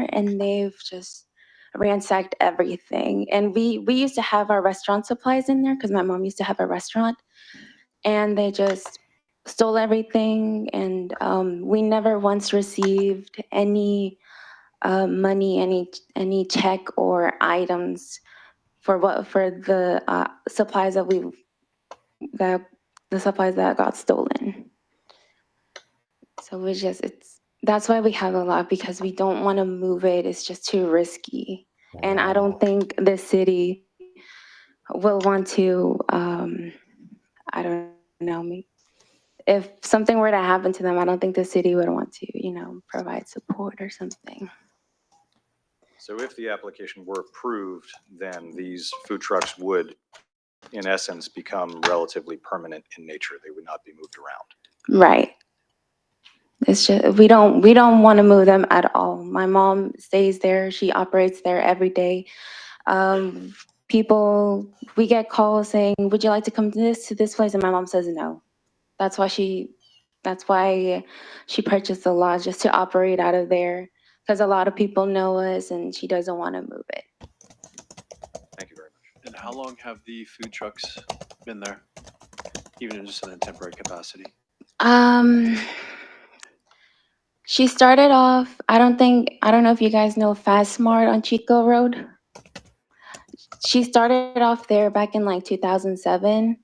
there, and they've just ransacked everything. And we used to have our restaurant supplies in there because my mom used to have a restaurant, and they just stole everything. And we never once received any money, any check or items for the supplies that the supplies that got stolen. So that's why we have a lot, because we don't want to move it. It's just too risky. And I don't think the city will want to, I don't know, if something were to happen to them, I don't think the city would want to, provide support or something. So if the application were approved, then these food trucks would, in essence, become relatively permanent in nature. They would not be moved around. Right. It's just we don't want to move them at all. My mom stays there. She operates there every day. People, we get calls saying, "Would you like to come to this place?" And my mom says no. That's why she purchased the lot, just to operate out of there, because a lot of people know us, and she doesn't want to move it. Thank you very much. And how long have the food trucks been there, even just in a temporary capacity? She started off, I don't know if you guys know Fast Mart on Chico Road. She started off there back in like 2007,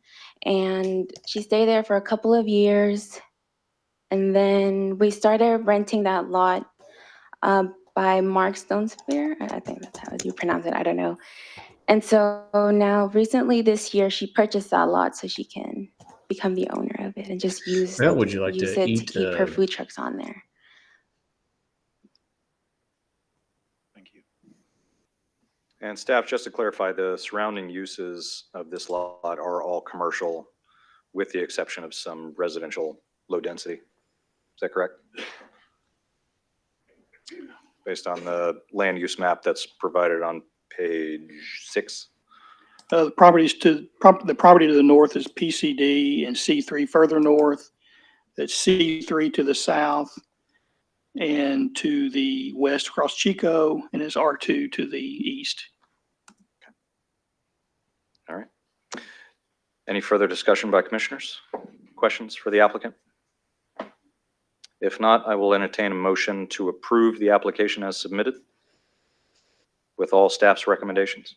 and she stayed there for a couple of years. And then we started renting that lot by Mark Stonespear. I think that's how you pronounce it. I don't know. And so now recently this year, she purchased that lot so she can become the owner of it and just use Well, would you like use to it to eat, keep her food trucks on there. Thank you. And staff, just to clarify, the surrounding uses of this lot are all commercial, with the exception of some residential low density. Is that correct? Based on the land use map that's provided on page 6? The property to the north is PCD and C3 further north. That's C3 to the south and to the west across Chico, and is R2 to the east. All right. Any further discussion by commissioners? Questions for the applicant? If not, I will entertain a motion to approve the application as submitted with all staff's recommendations,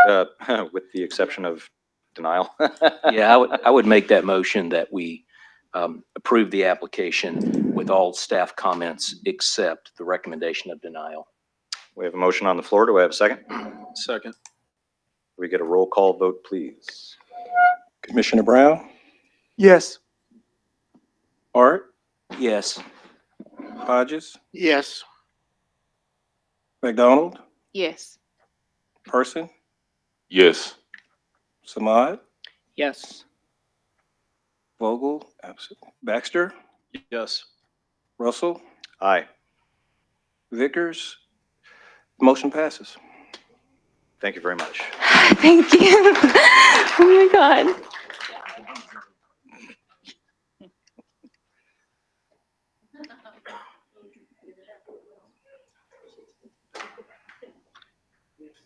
with the exception of denial. Yeah, I would make that motion that we approve the application with all staff comments except the recommendation of denial. We have a motion on the floor. Do I have a second? Second. We get a roll call vote, please. Commissioner Brown, Yes. Art, Yes. Hodges, Yes. McDonald, Yes. Person, Yes. Samad, Yes. Vogel, absent, Baxter, Yes. Russell, Aye. Vickers. Motion passes. Thank you very much. Thank you. Oh my God.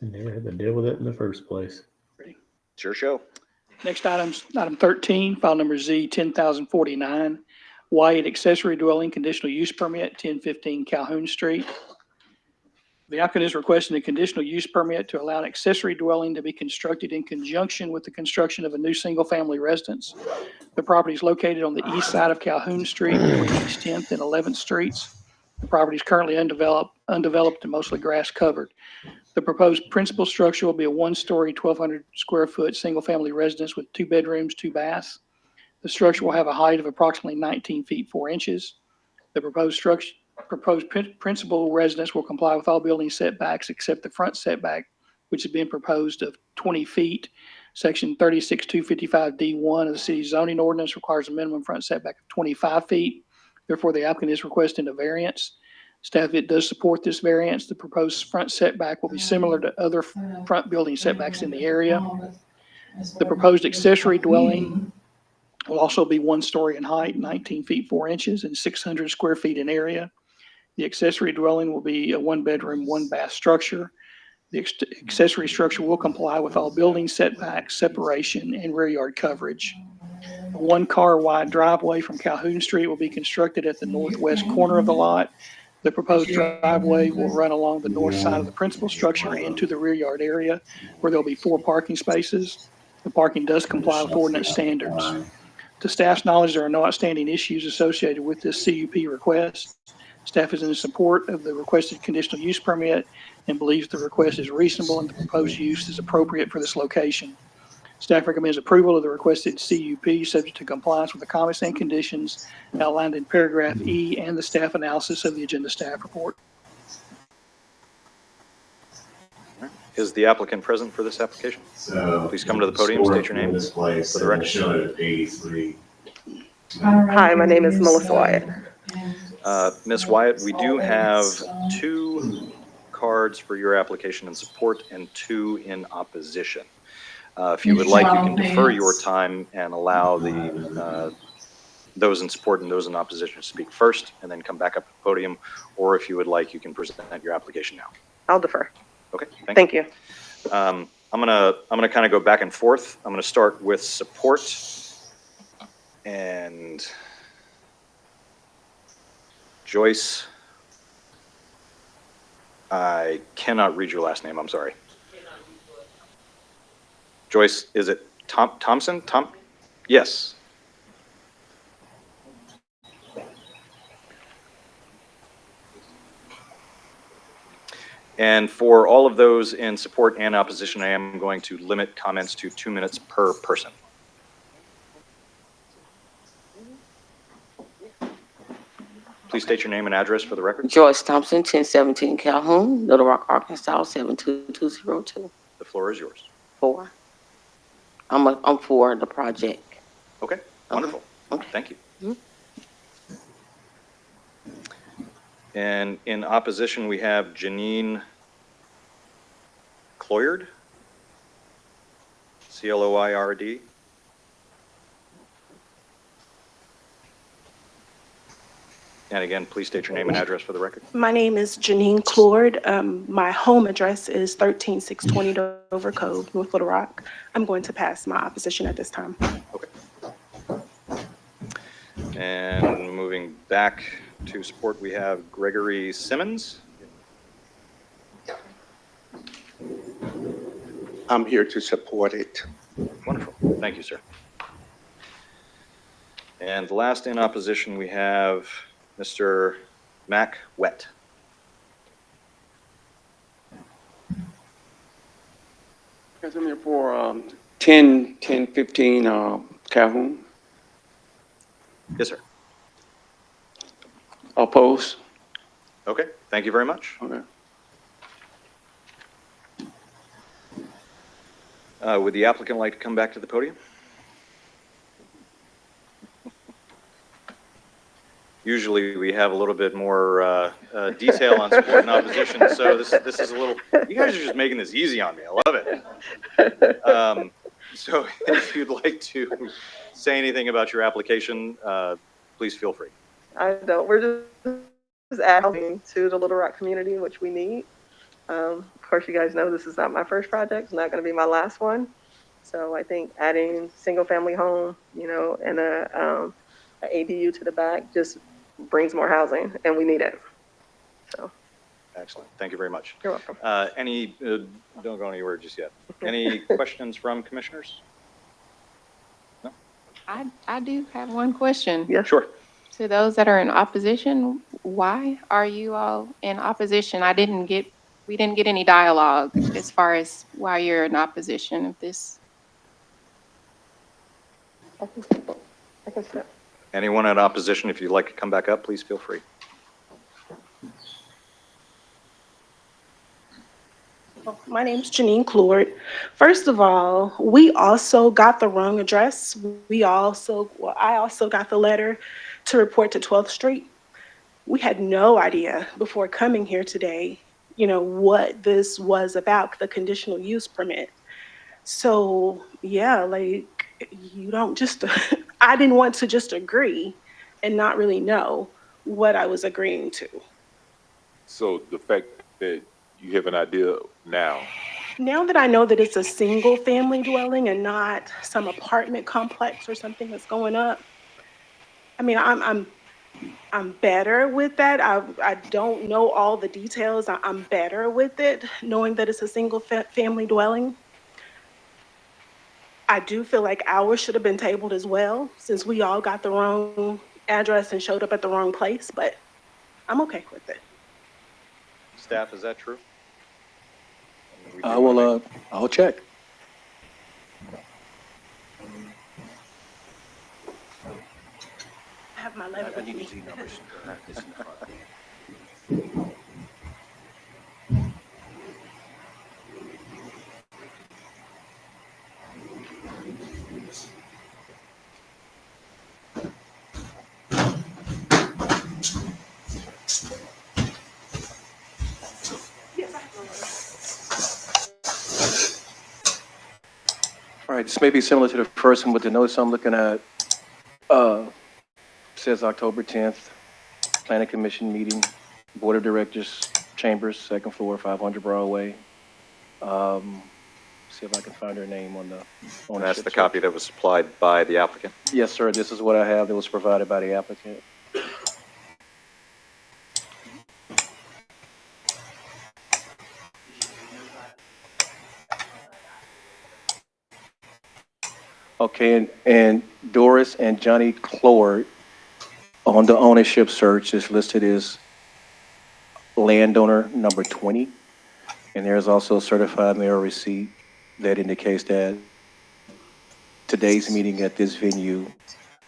Never had to deal with it in the first place. It's your show. Next item's item 13, file number Z 10,049, Wyatt accessory dwelling conditional use permit, 1015 Calhoun Street. The applicant is requesting a conditional use permit to allow an accessory dwelling to be constructed in conjunction with the construction of a new single-family residence. The property is located on the east side of Calhoun Street between East 10th and 11th Streets. The property is currently undeveloped and mostly grass covered. The proposed principal structure will be a one-story, 1,200 square foot single-family residence with 2 bedrooms, 2 baths. The structure will have a height of approximately 19 feet 4 inches. The proposed principal residence will comply with all building setbacks except the front setback, which is being proposed of 20 feet. Section 36255D1 of the city's zoning ordinance requires a minimum front setback of 25 feet. Therefore, the applicant is requesting a variance. Staff, it does support this variance. The proposed front setback will be similar to other front building setbacks in the area. The proposed accessory dwelling will also be 1 story in height, 19 feet 4 inches, and 600 square feet in area. The accessory dwelling will be a one-bedroom, one-bath structure. The accessory structure will comply with all building setbacks, separation, and rear yard coverage. A one-car wide driveway from Calhoun Street will be constructed at the northwest corner of the lot. The proposed driveway will run along the north side of the principal structure into the rear yard area, where there'll be 4 parking spaces. The parking does comply with ordinance standards. To staff's knowledge, there are no outstanding issues associated with this CUP request. Staff is in support of the requested conditional use permit and believes the request is reasonable and the proposed use is appropriate for this location. Staff recommends approval of the requested CUP, subject to compliance with the comments and conditions outlined in paragraph E and the staff analysis of the agenda staff report. Is the applicant present for this application? So Please come to the podium, state your name This place, for the record. show it at 83. Hi, my name is Melissa Wyatt. Ms. Wyatt, we do have 2 cards for your application in support and 2 in opposition. If you would like, you can defer your time and allow the those in support and those in opposition to speak first, and then come back up to the podium. Or if you would like, you can present your application now. I'll defer. Okay, Thank you. I'm gonna kind of go back and forth. I'm gonna start with support, and Joyce, I cannot read your last name, I'm sorry. Joyce, is it Thompson? Yes. And for all of those in support and opposition, I am going to limit comments to 2 minutes per person. Please state your name and address for the record. Joyce Thompson, 1017 Calhoun, Little Rock, Arkansas, 72202. The floor is yours. 4. I'm for the project. Okay, wonderful. Okay. Thank you. And in opposition, we have Janine Cloyard, Cloyird. And again, please state your name and address for the record. My name is Janine Clord. My home address is 13620 Dover Cove, North Little Rock. I'm going to pass my opposition at this time. Okay. And moving back to support, we have Gregory Simmons. I'm here to support it. Wonderful. Thank you, sir. And last in opposition, we have Mr. Mac Wett. Yes, I'm here for 1015 Calhoun. Yes, sir. Oppose. Okay, thank you very much. Okay. Would the applicant like to come back to the podium? Usually we have a little bit more detail on support and opposition, so this is a little, you guys are just making this easy on me. I love it. So if you'd like to say anything about your application, please feel free. I don't. We're just adding to the Little Rock community, which we need. Of course, you guys know this is not my first project. It's not going to be my last one. So I think adding single-family home, and a ADU to the back just brings more housing, and we need it. So. Excellent. Thank you very much. You're welcome. Don't go anywhere just yet. Any questions from commissioners? No? I do have one question. Yes. Sure. To those that are in opposition, why are you all in opposition? We didn't get any dialogue as far as why you're in opposition of this. I can step. Anyone in opposition, if you'd like to come back up, please feel free. My name's Janine Clord. First of all, we also got the wrong address. I also got the letter to report to 12th Street. We had no idea before coming here today, what this was about, the conditional use permit. So yeah, you don't just, I didn't want to just agree and not really know what I was agreeing to. So the fact that you have an idea now, Now that I know that it's a single family dwelling and not some apartment complex or something that's going up, I mean, I'm better with that. I don't know all the details. I'm better with it, knowing that it's a single family dwelling. I do feel like ours should have been tabled as well, since we all got the wrong address and showed up at the wrong place, but I'm okay with it. Staff, is that true? We do I wanna will, I'll check. I have my letter with me. Yes, I have my letter. All right, this may be similar to the first one, but the notice I'm looking at, says October 10th, Planning Commission meeting, Board of Directors, Chambers, second floor, 500 Broadway. See if I can find her name on the And that's ownership the chart. copy that was supplied by the applicant. Yes, sir, this is what I have that was provided by the applicant. Okay, and Doris and Johnny Clord on the ownership search is listed as landowner number 20. And there's also a certified mail receipt that indicates that today's meeting at this venue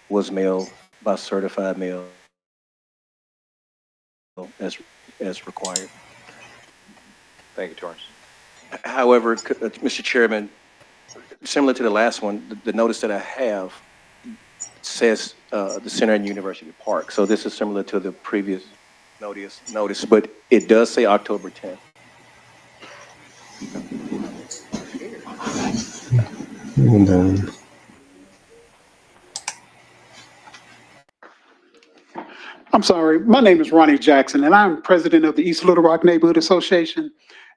was mailed by certified mail as required. Thank you, Torrance. However, Mr. Chairman, similar to the last one, the notice that I have says the Center and University Park. So this is similar to the previous notice, but it does say October 10th. And then I'm sorry, my name is Ronnie Jackson, and I'm president of the East Little Rock Neighborhood Association.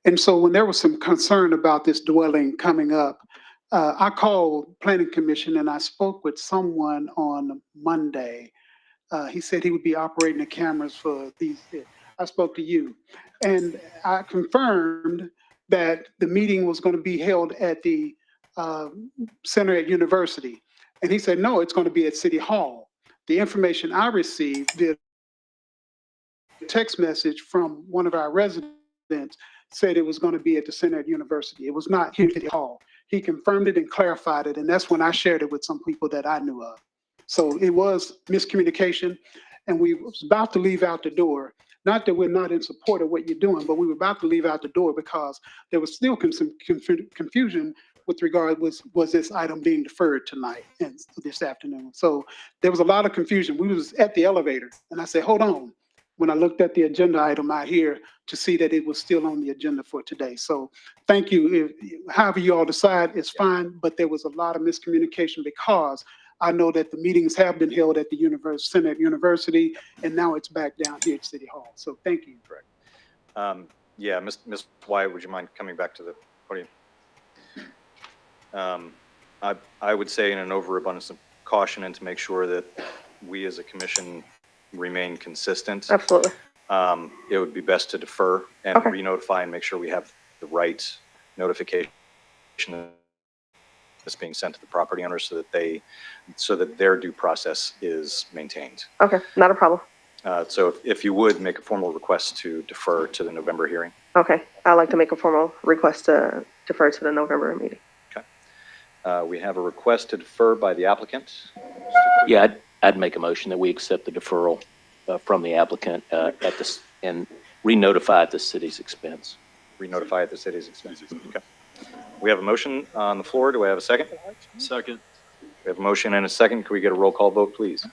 And so when there was some concern about this dwelling coming up, I called Planning Commission and I spoke with someone on Monday. He said he would be operating the cameras for these. I spoke to you, and I confirmed that the meeting was going to be held at the Center at University. And he said, no, it's going to be at City Hall. The information I received via text message from one of our residents said it was going to be at the Center at University. It was not here at City Hall. He confirmed it and clarified it, and that's when I shared it with some people that I knew of. So it was miscommunication, and we was about to leave out the door. Not that we're not in support of what you're doing, but we were about to leave out the door because there was still some confusion with regard was this item being deferred tonight and this afternoon. So there was a lot of confusion. We was at the elevator, and I said, hold on. When I looked at the agenda item out here to see that it was still on the agenda for today. So thank you. However you all decide, it's fine, but there was a lot of miscommunication because I know that the meetings have been held at the Center at University, and now it's back down here at City Hall. So thank you. Correct. Yeah, Ms. Wyatt, would you mind coming back to the podium? I would say in an overabundance of caution and to make sure that we as a commission remain consistent. Absolutely. It would be best to defer and Okay. re-notify and make sure we have the right notification that's being sent to the property owners so that their due process is maintained. Okay, not a problem. So if you would make a formal request to defer to the November hearing. Okay, I'd like to make a formal request to defer to the November meeting. We have a request to defer by the applicant. Yeah, I'd make a motion that we accept the deferral from the applicant at this and re-notify at the city's expense. Re-notify at the city's expense. Okay. We have a motion on the floor. Do I have a second? Second. We have a motion and a second. Can we get a roll call vote, please?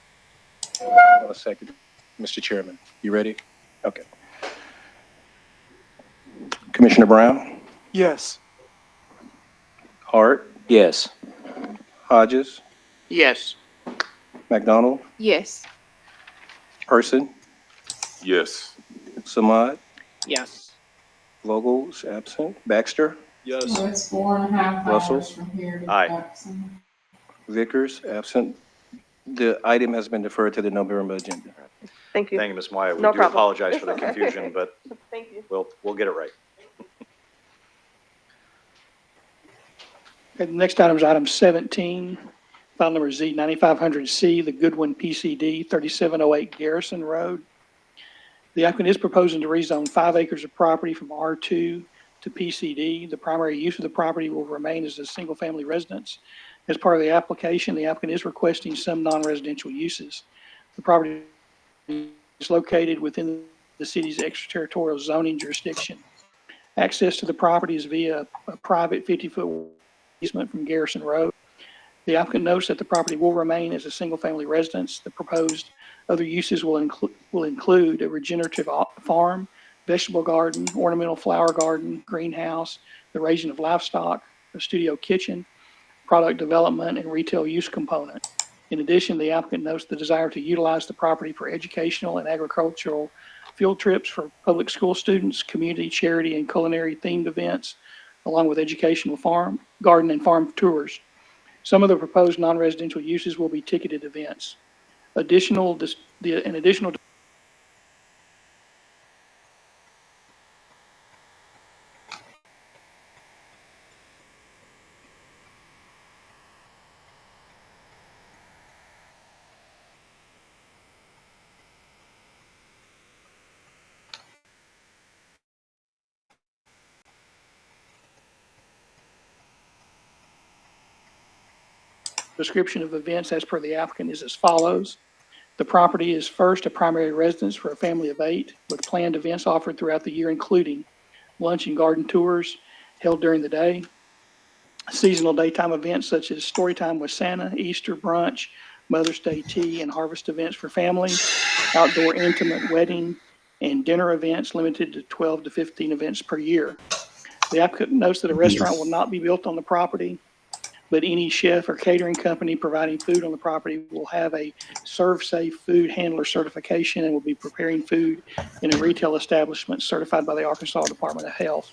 A second, Mr. Chairman. You ready? Okay. Commissioner Brown, Yes. Hart, Yes. Hodges, Yes. Yes. McDonald, Person, yes. Samad, Yes. Vogel is absent. Baxter? Yes. So it's 4.5 Russell? hours from here to Aye. Jackson. Vickers, absent. The item has been deferred to the November agenda. Thank you. Thank you, Ms. Wyatt. We No do problem. apologize for the confusion, but Thank you. we'll get it right. Okay, the next item is item 17, file number Z9500C, the Goodwin PCD, 3708 Garrison Road. The applicant is proposing to rezone 5 acres of property from R2 to PCD. The primary use of the property will remain as a single-family residence. As part of the application, the applicant is requesting some non-residential uses. The property is located within the city's extraterritorial zoning jurisdiction. Access to the property is via a private 50-foot easement from Garrison Road. The applicant notes that the property will remain as a single-family residence. The proposed other uses will include a regenerative farm, vegetable garden, ornamental flower garden, greenhouse, the raising of livestock, a studio kitchen, product development, and retail use component. In addition, the applicant notes the desire to utilize the property for educational and agricultural field trips for public school students, community, charity, and culinary themed events, along with educational garden and farm tours. Some of the proposed non-residential uses will be ticketed events. An additional description of events as per the applicant is as follows. The property is first a primary residence for a family of 8 with planned events offered throughout the year, including lunch and garden tours held during the day, seasonal daytime events such as story time with Santa, Easter brunch, Mother's Day tea, and harvest events for family, outdoor intimate wedding and dinner events limited to 12 to 15 events per year. The applicant notes that a restaurant will not be built on the property, but any chef or catering company providing food on the property will have a ServSafe food handler certification and will be preparing food in a retail establishment certified by the Arkansas Department of Health.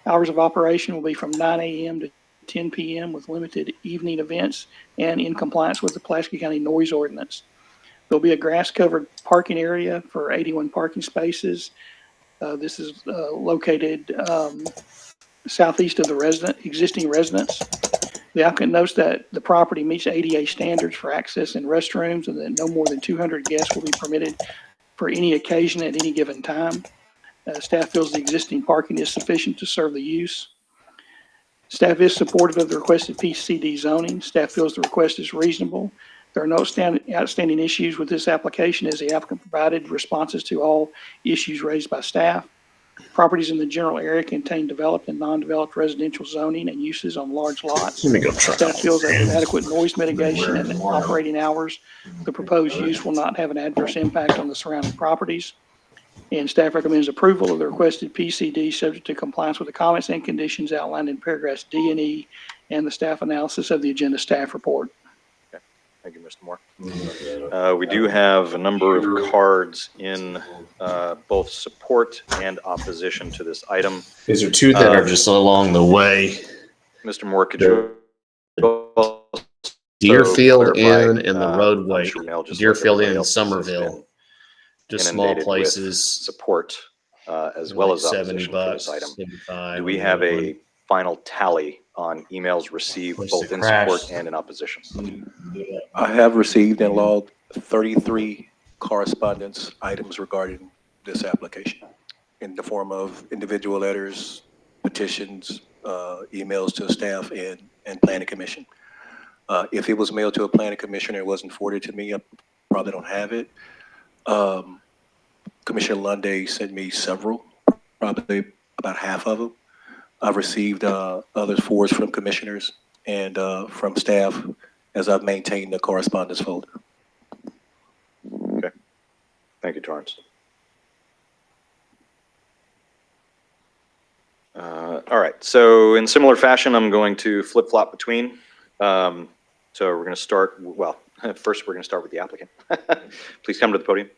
Hours of operation will be from 9 a.m. to 10 p.m. with limited evening events and in compliance with the Pulaski County noise ordinance. There'll be a grass-covered parking area for 81 parking spaces. This is located southeast of the existing residence. The applicant notes that the property meets ADA standards for access and restrooms and that no more than 200 guests will be permitted for any occasion at any given time. Staff feels the existing parking is sufficient to serve the use. Staff is supportive of the requested PCD zoning. Staff feels the request is reasonable. There are no outstanding issues with this application as the applicant provided responses to all issues raised by staff. Properties in the general area contain developed and non-developed residential zoning and uses on large lots. Let me go try. Staff feels that with adequate noise mitigation and operating hours, the proposed use will not have an adverse impact on the surrounding properties. And staff recommends approval of the requested PCD subject to compliance with the comments and conditions outlined in paragraphs D and E and the staff analysis of the agenda staff report. Thank you, Mr. Moore. We do have a number of cards in both support and opposition to this item. These are two that are just along the way. Mr. Moore, could you? Deerfield clarify, Inn and the roadway. I'm sure Mel just Deerfield like everybody Inn, else has Somerville. Just small inundated with places. Support as well as opposition for this item. Do we have a final tally on emails received both in support and in opposition? I have received and logged 33 correspondence items regarding this application in the form of individual letters, petitions, emails to staff and planning commission. If it was mailed to a planning commissioner, it wasn't forwarded to me, I probably don't have it. Commissioner Lunday sent me several, probably about half of them. I've received others forwards from commissioners and from staff as I've maintained the correspondence folder. Okay. Thank you, Torrance. All right. So in similar fashion, I'm going to flip-flop between. So we're going to start, well, first we're going to start with the applicant. Please come to the podium.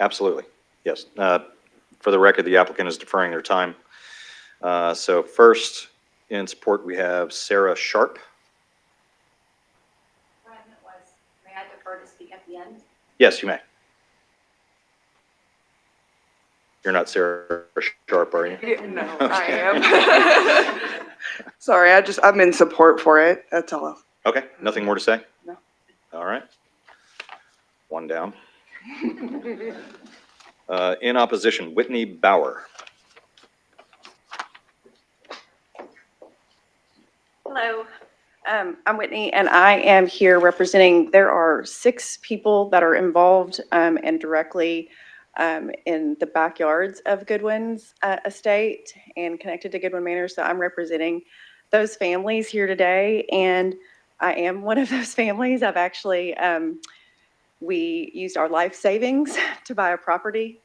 Absolutely, yes. For the record, the applicant is deferring their time. So first, in support, we have Sarah Sharp. May I defer to speak at the end? Yes, you may. You're not Sarah Sharp, are you? No, I am. Sorry, I'm in support for it. That's all. Okay, nothing more to say? No. All right. One down. In opposition, Whitney Bauer. Hello, I'm Whitney, and I am here representing, there are 6 people that are involved and directly in the backyards of Goodwin's estate and connected to Goodwin Manor. So I'm representing those families here today, and I am one of those families. I've actually, we used our life savings to buy a property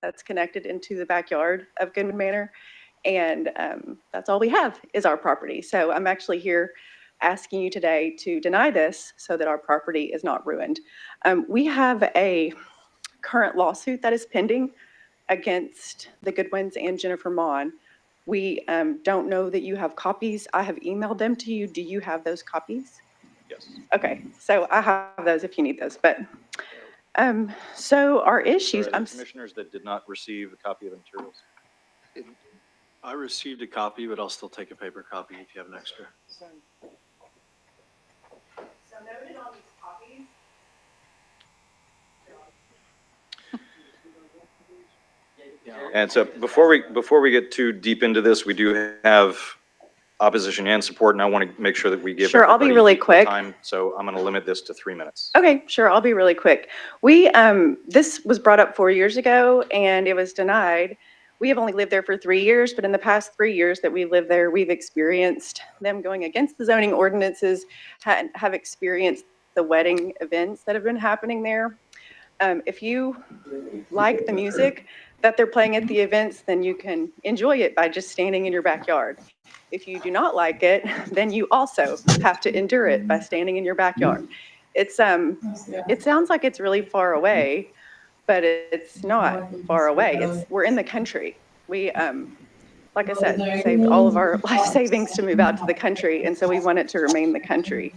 that's connected into the backyard of Goodwin Manor. And that's all we have is our property. So I'm actually here asking you today to deny this so that our property is not ruined. We have a current lawsuit that is pending against the Goodwins and Jennifer Mon. We don't know that you have copies. I have emailed them to you. Do you have those copies? Yes. Okay, so I have those if you need those. But so our issues, For the commissioners that did not receive a copy of the materials. I received a copy, but I'll still take a paper copy if you have an extra. So noted on these copies. And so before we get too deep into this, we do have opposition and support, and I want to make sure that we give Sure, I'll be everybody really equal quick. time. So I'm going to limit this to 3 minutes. Okay, sure, I'll be really quick. We, this was brought up 4 years ago and it was denied. We have only lived there for 3 years, but in the past 3 years that we lived there, we've experienced them going against the zoning ordinances, have experienced the wedding events that have been happening there. If you like the music that they're playing at the events, then you can enjoy it by just standing in your backyard. If you do not like it, then you also have to endure it by standing in your backyard. It's it sounds like it's really far away, but it's not far away. We're in the country. We like I said, saved all of our life savings to move out to the country, and so we want it to remain the country.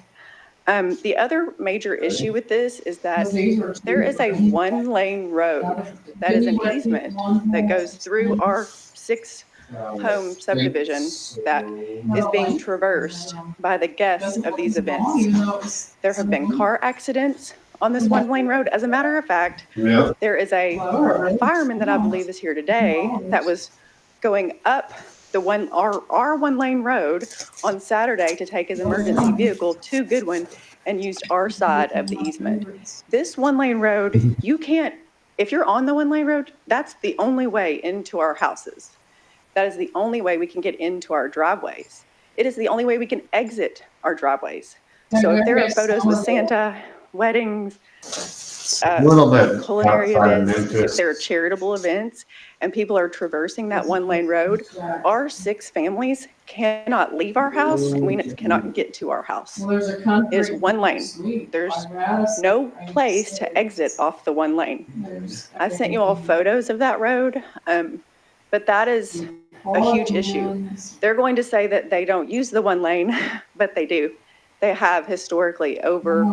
The other major issue with this is that there is a 1-lane road that is an easement that goes through our 6-home subdivision that is being traversed by the guests of these events. There have been car accidents on this 1-lane road. As a matter of fact, there is a fireman that I believe is here today that was going up our 1-lane road on Saturday to take his emergency vehicle to Goodwin and used our side of the easement. This 1-lane road, you can't, if you're on the 1-lane road, that's the only way into our houses. That is the only way we can get into our driveways. It is the only way we can exit our driveways. So if there are photos with Santa, weddings, culinary events, if there are charitable events, and people are traversing that 1-lane road, our 6 families cannot leave our house, and we cannot get to our house. It is 1 lane. There's no place to exit off the 1 lane. I sent you all photos of that road, but that is a huge issue. They're going to say that they don't use the 1 lane, but they do. They have historically over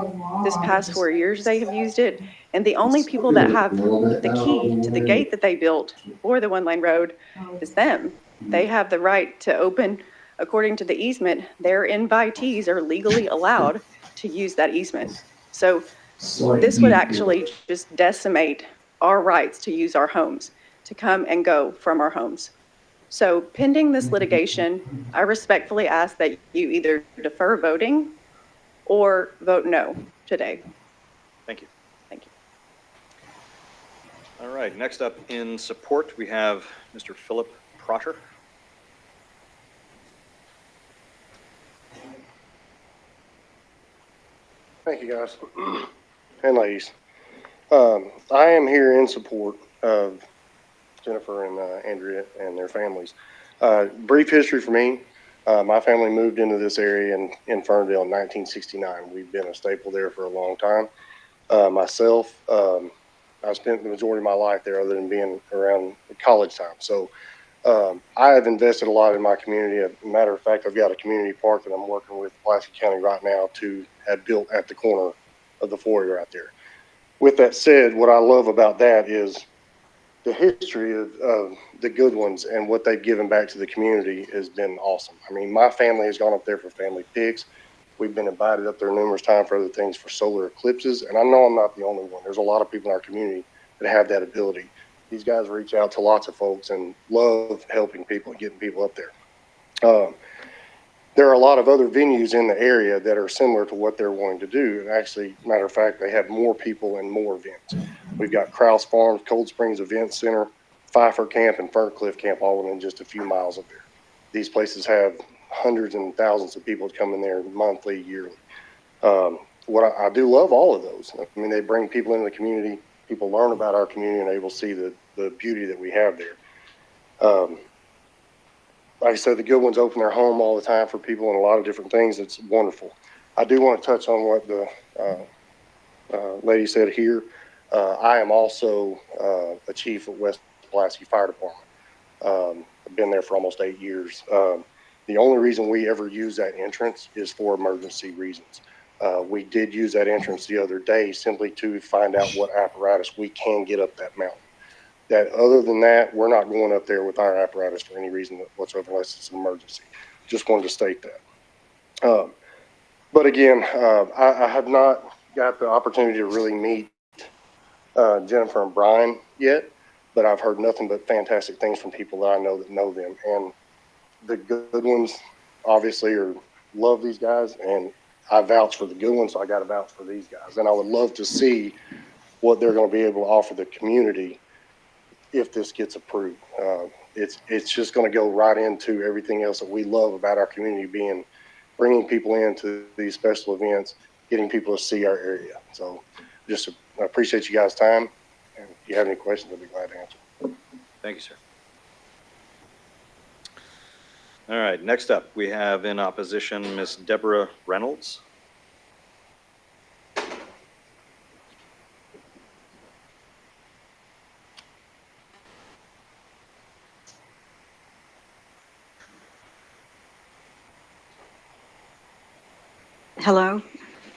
this past 4 years, they have used it. And the only people that have the key to the gate that they built for the 1-lane road is them. They have the right to open, according to the easement, their invitees are legally allowed to use that easement. So this would actually just decimate our rights to use our homes, to come and go from our homes. So pending this litigation, I respectfully ask that you either defer voting or vote no today. Thank you. Thank you. All right, next up in support, we have Mr. Philip Protter. Thank you, guys and ladies. I am here in support of Jennifer and Andrea and their families. Brief history for me. My family moved into this area in Ferndale in 1969. We've been a staple there for a long time. Myself, I spent the majority of my life there other than being around college time. So I have invested a lot in my community. As a matter of fact, I've got a community park that I'm working with Pulaski County right now to have built at the corner of the foyer out there. With that said, what I love about that is the history of the Goodwins and what they've given back to the community has been awesome. I mean, my family has gone up there for family pics. We've been invited up there numerous times for other things, for solar eclipses. And I know I'm not the only one. There's a lot of people in our community that have that ability. These guys reach out to lots of folks and love helping people and getting people up there. There are a lot of other venues in the area that are similar to what they're wanting to do. And actually, matter of fact, they have more people and more events. We've got Krause Farms, Cold Springs Event Center, Pfeiffer Camp, and Ferncliff Camp all within just a few miles of there. These places have hundreds and thousands of people that come in there monthly, yearly. What I do love all of those. I mean, they bring people into the community. People learn about our community and able to see the beauty that we have there. Like I said, the Goodwins open their home all the time for people and a lot of different things. It's wonderful. I do want to touch on what the lady said here. I am also a chief at West Pulaski Fire Department. I've been there for almost 8 years. The only reason we ever use that entrance is for emergency reasons. We did use that entrance the other day simply to find out what apparatus we can get up that mountain. That other than that, we're not going up there with our apparatus for any reason whatsoever unless it's an emergency. Just wanted to state that. But again, I have not got the opportunity to really meet Jennifer and Brian yet, but I've heard nothing but fantastic things from people that I know that know them. And the Goodwins obviously love these guys, and I vouch for the Goodwins, so I got to vouch for these guys. And I would love to see what they're going to be able to offer the community if this gets approved. It's just going to go right into everything else that we love about our community, being bringing people into these special events, getting people to see our area. So just I appreciate you guys' time. And if you have any questions, I'd be glad to answer. Thank you, sir. All right, next up, we have in opposition, Ms. Deborah Reynolds. Hello.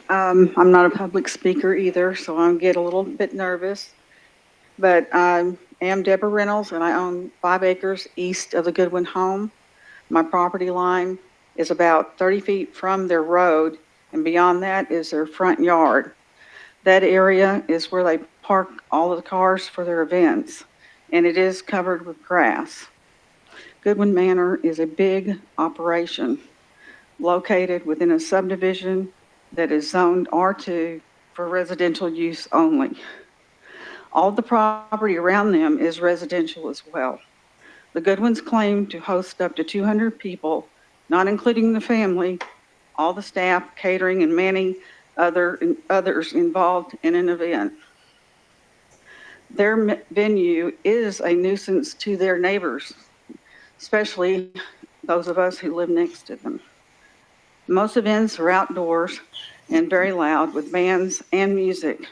I'm not a public speaker either, so I get a little bit nervous. But I am Deborah Reynolds, and I own 5 acres east of the Goodwin home. My property line is about 30 feet from their road, and beyond that is their front yard. That area is where they park all of the cars for their events, and it is covered with grass. Goodwin Manor is a big operation located within a subdivision that is zoned R2 for residential use only. All the property around them is residential as well. The Goodwins claim to host up to 200 people, not including the family, all the staff, catering, and many others involved in an event. Their venue is a nuisance to their neighbors, especially those of us who live next to them. Most events are outdoors and very loud with bands and music,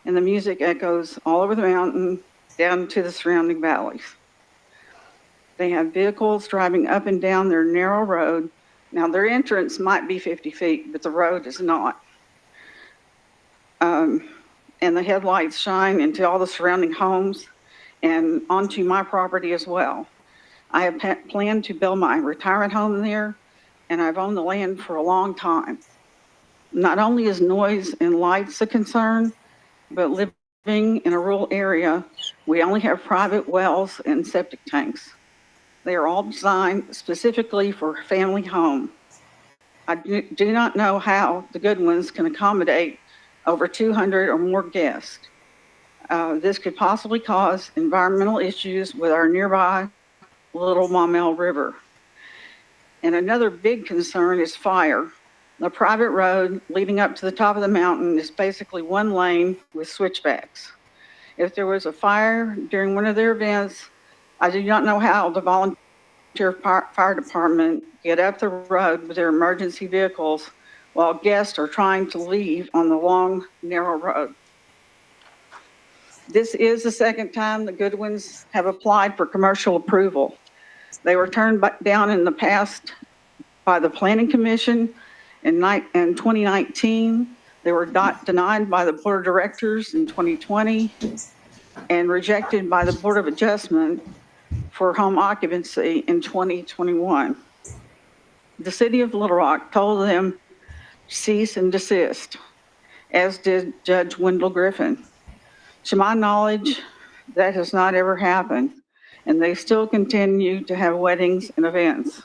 and the music echoes all over the mountain down to the surrounding valleys. They have vehicles driving up and down their narrow road. Now, their entrance might be 50 feet, but the road is not. And the headlights shine into all the surrounding homes and onto my property as well. I have planned to build my retirement home there, and I've owned the land for a long time. Not only is noise and lights a concern, but living in a rural area, we only have private wells and septic tanks. They are all designed specifically for a family home. I do not know how the Goodwins can accommodate over 200 or more guests. This could possibly cause environmental issues with our nearby Little Maumelle River. And another big concern is fire. The private road leading up to the top of the mountain is basically one lane with switchbacks. If there was a fire during one of their events, I do not know how the volunteer fire department get up the road with their emergency vehicles while guests are trying to leave on the long, narrow road. This is the second time the Goodwins have applied for commercial approval. They were turned down in the past by the Planning Commission in 2019. They were denied by the Board of Directors in 2020 and rejected by the Board of Adjustment for home occupancy in 2021. The City of Little Rock told them cease and desist, as did Judge Wendell Griffin. To my knowledge, that has not ever happened, and they still continue to have weddings and events.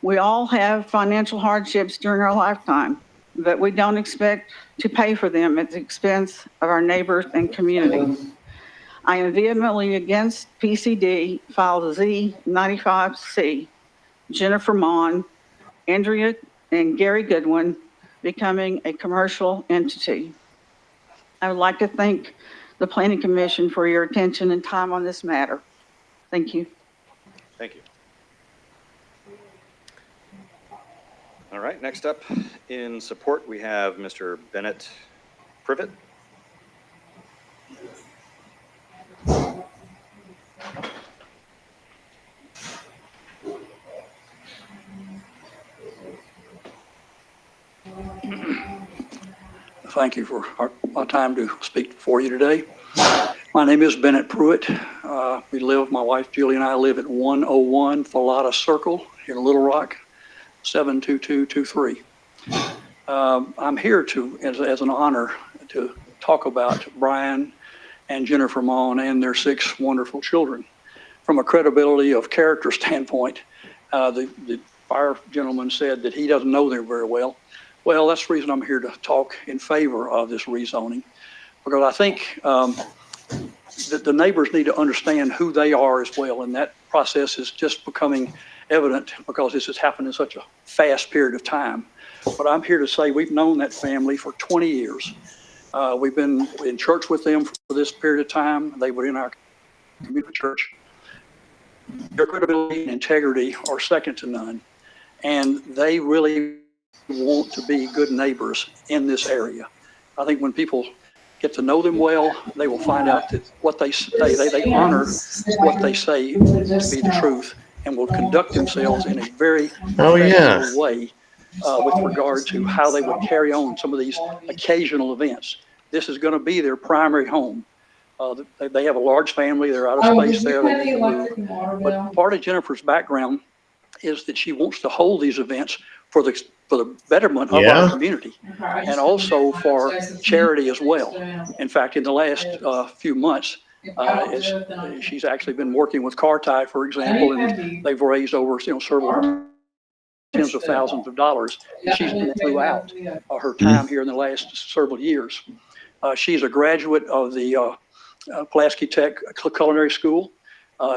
We all have financial hardships during our lifetime, but we don't expect to pay for them at the expense of our neighbors and community. I am vehemently against PCD File Z95C, Jennifer Mon, Andrea and Gary Goodwin becoming a commercial entity. I would like to thank the Planning Commission for your attention and time on this matter. Thank you. Thank you. All right, next up in support, we have Mr. Bennett Privet. Thank you for my time to speak for you today. My name is Bennett Pruitt. My wife Julie and I live at 101 Thalata Circle here in Little Rock, 72223. I'm here as an honor to talk about Brian and Jennifer Mon and their 6 wonderful children. From a credibility of character standpoint, the fire gentleman said that he doesn't know them very well. Well, that's the reason I'm here to talk in favor of this rezoning, because I think that the neighbors need to understand who they are as well, and that process is just becoming evident because this has happened in such a fast period of time. But I'm here to say we've known that family for 20 years. We've been in church with them for this period of time. They were in our community church. Their credibility and integrity are second to none, and they really want to be good neighbors in this area. I think when people get to know them well, they will find out that what they say, they honor what they say to be the truth, and will conduct themselves in a very professional way with regard to how they would carry on some of these occasional events. This is going to be their primary home. They have a large family. They're out of space there. They need to move. But part of Jennifer's background is that she wants to hold these events for the betterment of our community, and also for charity as well. In fact, in the last few months, she's actually been working with Carti, for example, and they've raised over several tens of thousands of dollars. She's been throughout her time here in the last several years. She's a graduate of the Pulaski Tech Culinary School.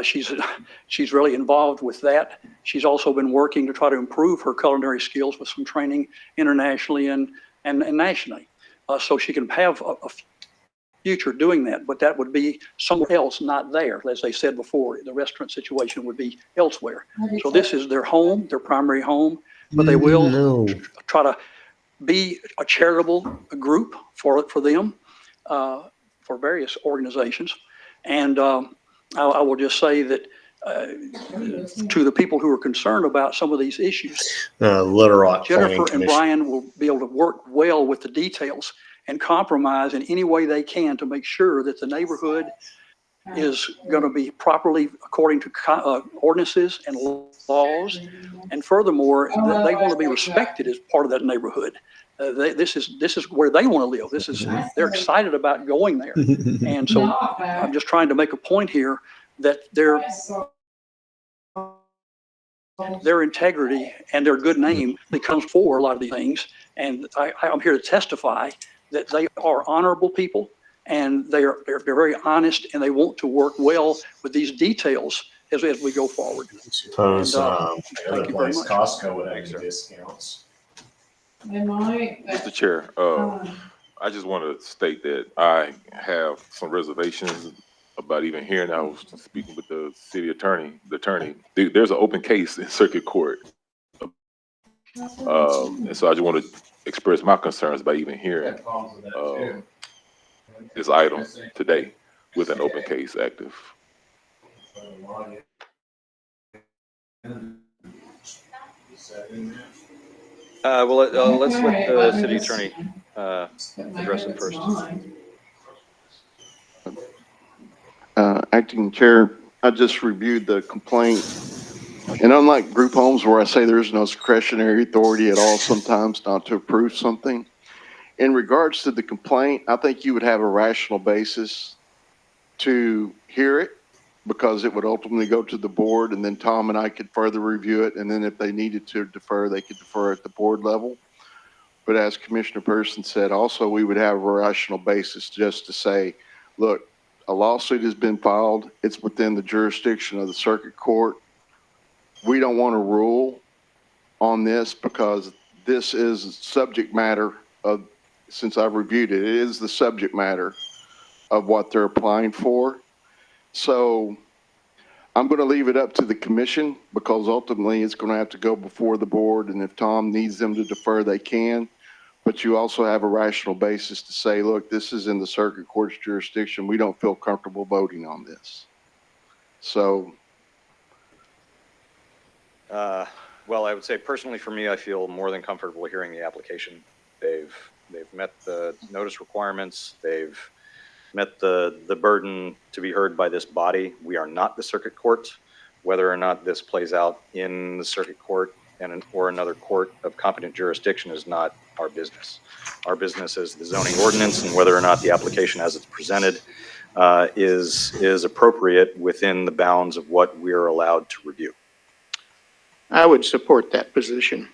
She's really involved with that. She's also been working to try to improve her culinary skills with some training internationally and nationally, so she can have a future doing that. But that would be somewhere else, not there. As they said before, the restaurant situation would be elsewhere. So this is their home, their primary home, but they will try to be a charitable group for them, for various organizations. And I will just say that to the people who are concerned about some of these issues, Little Rock Jennifer and Brian will be able to work well with the details and compromise in any way they can to make sure that the neighborhood is going to be properly according to ordinances and laws. And furthermore, they want to be respected as part of that neighborhood. This is where they want to live. They're excited about going there. And so I'm just trying to make a point here that their integrity and their good name becomes for a lot of these things. And I'm here to testify that they are honorable people, and they're very honest, and they want to work well with these details as we go forward. Suppose thank you very much. Costco would have any discounts. Mr. Chair, I just want to state that I have some reservations about even hearing. I was speaking with the city attorney. There's an open case in circuit court, and so I just want to express my concerns about even hearing this item today with an open case active. Let's let the city attorney address it first. Acting Chair, I just reviewed the complaint. And unlike group homes where I say there's no discretionary authority at all sometimes not to approve something, in regards to the complaint, I think you would have a rational basis to hear it because it would ultimately go to the board and then Tom and I could further review it. And then if they needed to defer, they could defer at the board level. But as Commissioner Person said, also we would have a rational basis just to say, look, a lawsuit has been filed. It's within the jurisdiction of the circuit court. We don't want to rule on this because this is subject matter of, since I've reviewed it, it is the subject matter of what they're applying for. So I'm going to leave it up to the commission because ultimately it's going to have to go before the board. And if Tom needs them to defer, they can. But you also have a rational basis to say, look, this is in the circuit court's jurisdiction. We don't feel comfortable voting on this. So. Well, I would say personally for me, I feel more than comfortable hearing the application. They've met the notice requirements. They've met the burden to be heard by this body. We are not the circuit court. Whether or not this plays out in the circuit court or another court of competent jurisdiction is not our business. Our business is the zoning ordinance and whether or not the application as it's presented is appropriate within the bounds of what we're allowed to review. I would support that position.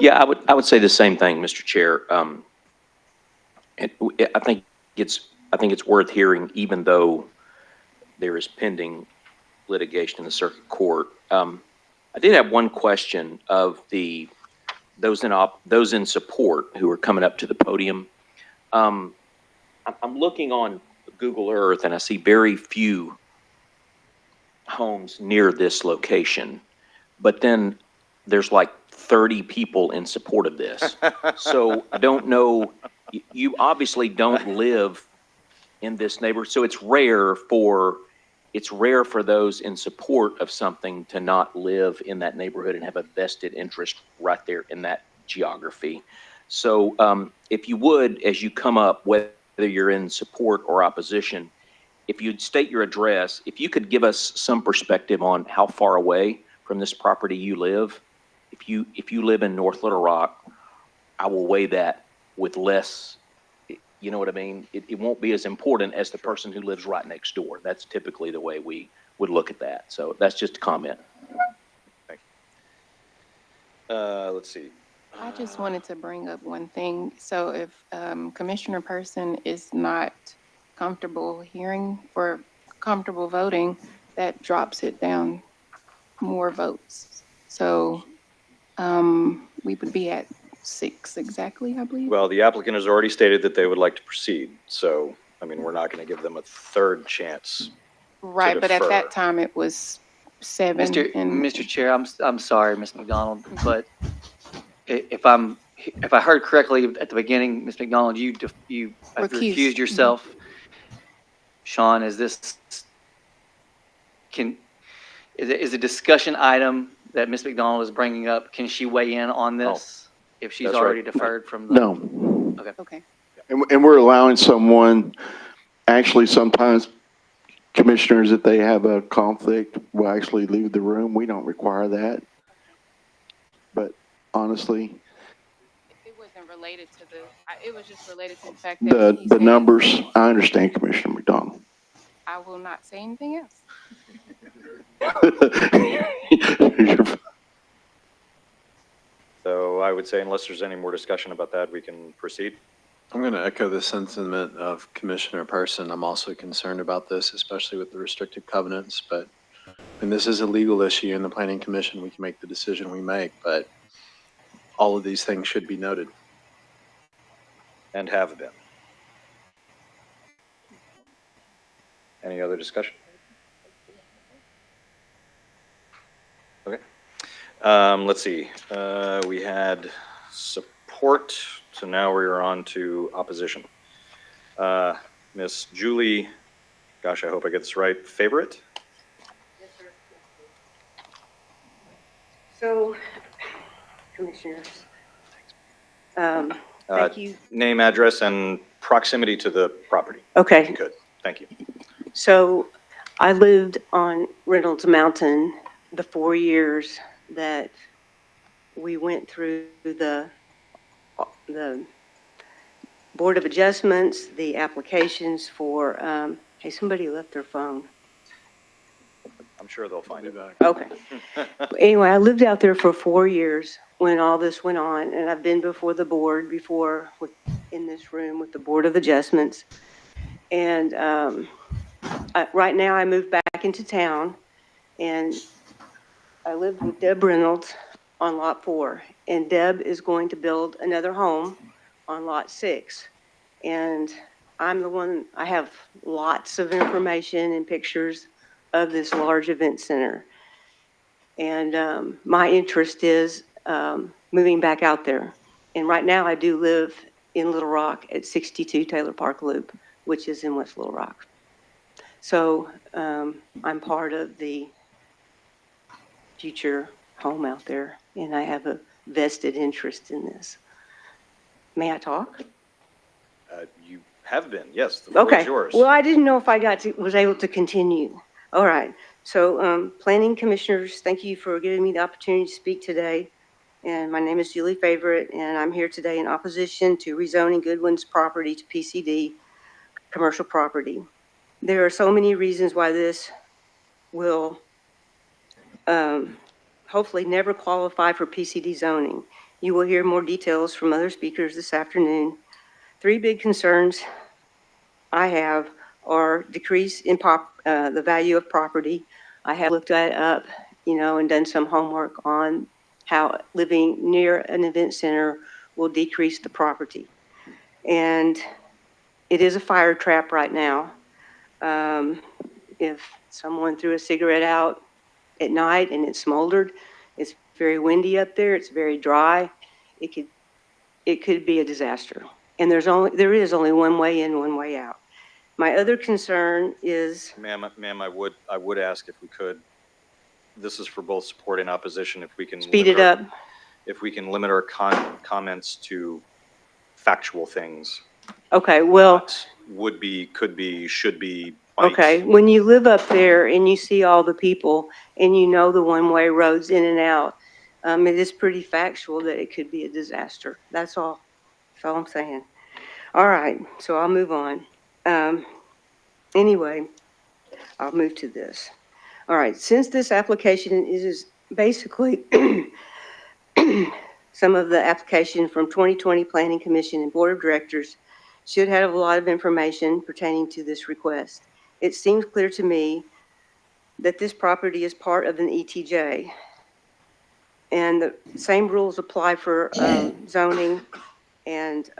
Yeah, I would say the same thing, Mr. Chair. And I think it's worth hearing, even though there is pending litigation in the circuit court. I did have one question of those in support who are coming up to the podium. I'm looking on Google Earth and I see very few homes near this location, but then there's like 30 people in support of this. So I don't know, you obviously don't live in this neighborhood, so it's rare for those in support of something to not live in that neighborhood and have a vested interest right there in that geography. So if you would, as you come up, whether you're in support or opposition, if you'd state your address, if you could give us some perspective on how far away from this property you live. If you live in North Little Rock, I will weigh that with less, you know what I mean? It won't be as important as the person who lives right next door. That's typically the way we would look at that. So that's just a comment. Thank you. Let's see. I just wanted to bring up one thing. So if Commissioner Person is not comfortable comfortable voting, that drops it down more votes. So we would be at 6 exactly, I believe. Well, the applicant has already stated that they would like to proceed. So, I mean, we're not going to give them a third chance. Right, but at that time it was 7. Mr. Chair, I'm sorry, Ms. McDonald, but if I heard correctly at the beginning, Ms. McDonald, you recused yourself. Sean, is a discussion item that Ms. McDonald is bringing up? Can she weigh in on this if she's already deferred from the? No. Okay. And we're allowing someone, actually sometimes commissioners, if they have a conflict, will actually leave the room. We don't require that. But honestly, It wasn't related to it was just related to the fact that the numbers, I understand Commissioner McDonald. I will not say anything else. So I would say unless there's any more discussion about that, we can proceed. I'm going to echo the sentiment of Commissioner Person. I'm also concerned about this, especially with the restricted covenants. But and this is a legal issue in the Planning Commission. We can make the decision we make, but all of these things should be noted. And have been. Any other discussion? Okay. Let's see. We had support support. So now we are on to opposition. Miss Julie, gosh, I hope I get this right, Favorite? So, Commissioners, thank you. Name, address, and proximity to the property. Okay. Good, thank you. So I lived on Reynolds Mountain the 4 years that we went through the Board of Adjustments, the applications for, hey, somebody left their phone. I'm sure they'll find it. Okay. Anyway, I lived out there for 4 years when all this went on, and I've been before the board before in this room with the Board of Adjustments. And right now I moved back into town, and I live with Deb Reynolds on Lot 4, and Deb is going to build another home on Lot 6. And I'm the one, I have lots of information and pictures of this large event center. And my interest is moving back out there. And right now I do live in Little Rock at 62 Taylor Park Loop, which is in West Little Rock. So I'm part of the future home out there, and I have a vested interest in this. May I talk? You have been, yes, the floor Okay. is yours. Well, I didn't know if I was able to continue. All right. So, Planning Commissioners, thank you for giving me the opportunity to speak today. And my name is Julie Favorite, and I'm here today in opposition to rezoning Goodwin's property to PCD, commercial property. There are so many reasons why this will hopefully never qualify for PCD zoning. You will hear more details from other speakers this afternoon. Three big concerns I have are decrease in the value of property. I have looked that up, and done some homework on how living near an event center will decrease the property. And it is a fire trap right now. If someone threw a cigarette out at night and it smoldered, it's very windy up there, it's very dry, it could be a disaster. And there is only one way in, one way out. My other concern is... Ma'am, I would ask if we could, this is for both support and opposition, if we can... Speed it up. If we can limit our comments to factual things. Okay, well... Would be, could be, should be, might. Okay, when you live up there and you see all the people and you know the one-way roads in and out, it is pretty factual that it could be a disaster. That's all. That's all I'm saying. All right, so I'll move on. Anyway, I'll move to this. All right, since this application is basically some of the application from 2020 Planning Commission and Board of Directors should have a lot of information pertaining to this request. It seems clear to me that this property is part of an ETJ, and the same rules apply for zoning, and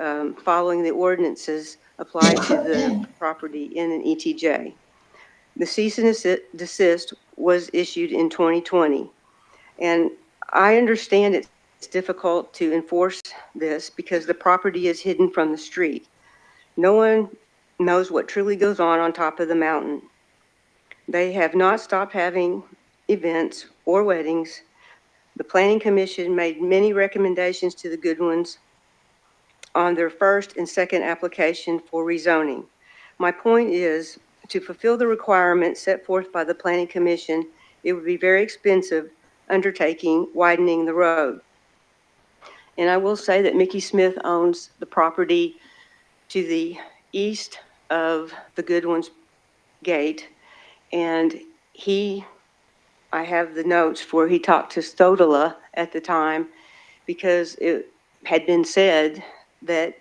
following the ordinances apply to the property in an ETJ. The cease and desist was issued in 2020, and I understand it's difficult to enforce this because the property is hidden from the street. No one knows what truly goes on top of the mountain. They have not stopped having events or weddings. The Planning Commission made many recommendations to the Goodwins on their first and second application for rezoning. My point is, to fulfill the requirements set forth by the Planning Commission, it would be very expensive undertaking widening the road. And I will say that Mickey Smith owns the property to the east of the Goodwin's gate, and I have the notes where he talked to Stodola at the time, because it had been said that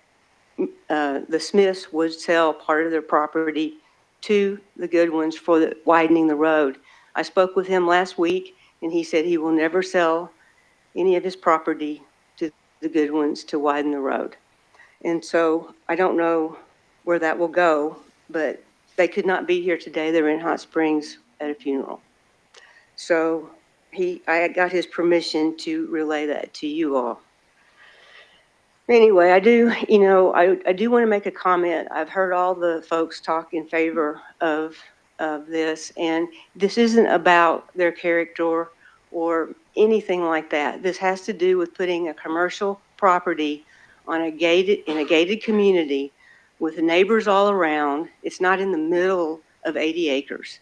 the Smiths would sell part of their property to the Goodwins for widening the road. I spoke with him last week, and he said he will never sell any of his property to the Goodwins to widen the road. And so I don't know where that will go, but they could not be here today. They're in Hot Springs at a funeral. So I got his permission to relay that to you all. Anyway, I do, I do want to make a comment. I've heard all the folks talk in favor of this, and this isn't about their character or anything like that. This has to do with putting a commercial property in a gated community with neighbors all around. It's not in the middle of 80 acres.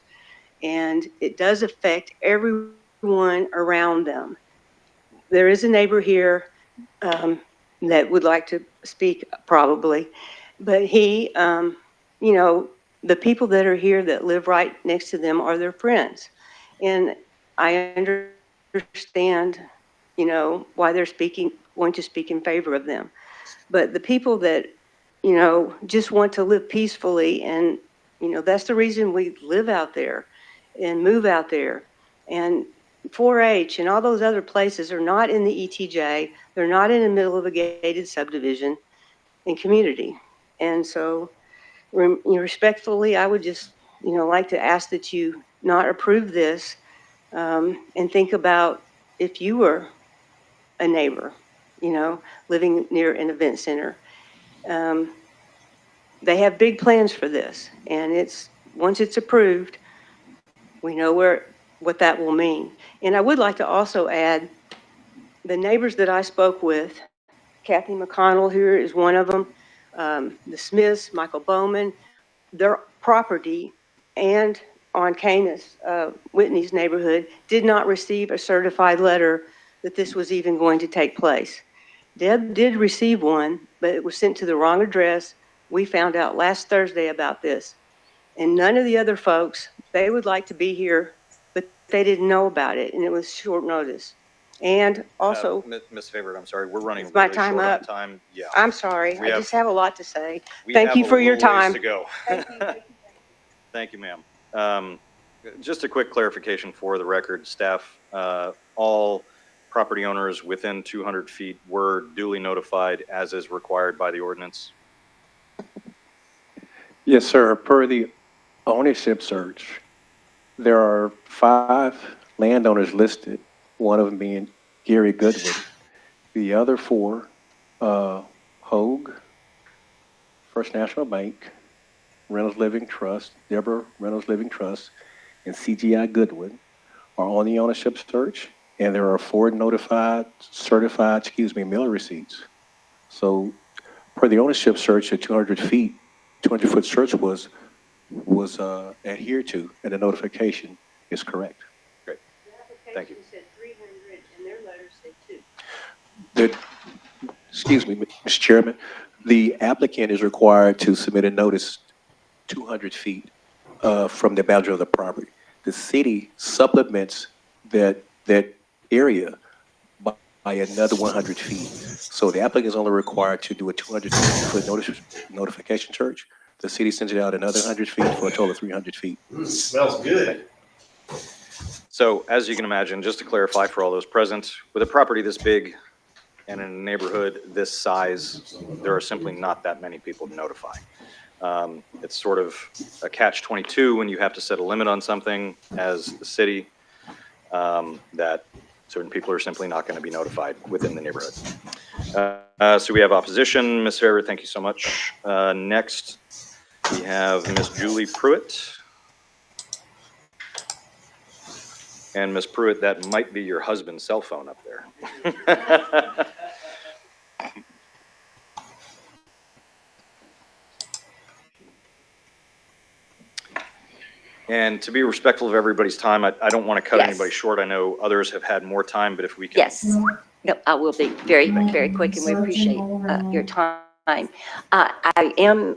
And it does affect everyone around them. There is a neighbor here that would like to speak probably, but he, the people that are here that live right next to them are their friends. And I understand, why they're want to speak in favor of them. But the people that, just want to live peacefully, and, that's the reason we live out there and move out there. And 4-H and all those other places are not in the ETJ. They're not in the middle of a gated subdivision and community. And so, respectfully, I would just, like to ask that you not approve this and think about if you were a neighbor, living near an event center. They have big plans for this, and once it's approved, we know what that will mean. And I would like to also add the neighbors that I spoke with, Kathy McConnell here is one of them, the Smiths, Michael Bowman, their property and on Canis, Whitney's neighborhood, did not receive a certified letter that this was even going to take place. Deb did receive one, but it was sent to the wrong address. We found out last Thursday about this. And none of the other folks, they would like to be here, but they didn't know about it, and it was short notice. And also, Ms. Favorite, I'm sorry, we're running Is my really time short on up? time. Yeah. I'm sorry, I just have a lot to say. We Thank have you a for your little ways time. to go. Thank you, ma'am. Just a quick clarification for the record, staff. All property owners within 200 feet were duly notified as is required by the ordinance. Yes, sir. Per the ownership search, there are 5 landowners listed, one of them being Gary Goodwin. The other 4, Hogue, First National Bank, Reynolds Living Trust, Deborah Reynolds Living Trust, and CGI Goodwin are on the ownership search, and there are 4 certified mailer receipts. So per the ownership search at 200 feet, 200-foot search was adhered to, and the notification is correct. Great. Thank you. Said 300, and their letters said 2. Excuse me, Mr. Chairman, the applicant is required to submit a notice 200 feet from the boundary of the property. The city supplements that area by another 100 feet. So the applicant is only required to do a 200-foot notification search. The city sends it out another 100 feet for a total of 300 feet. Smells good. So as you can imagine, just to clarify for all those present, with a property this big and in a neighborhood this size, there are simply not that many people to notify. It's sort of a catch-22 when you have to set a limit on something as the city, that certain people are simply not going to be notified within the neighborhood. So we have opposition. Ms. Favorite, thank you so much. Next, we have Ms. Julie Pruitt. And Ms. Pruitt, that might be your husband's cell phone up there. And to be respectful of everybody's time, I don't want to cut Yes. anybody short. I know others have had more time, but if we can. Yes. No, I will be very, very quick, and we appreciate your time. I am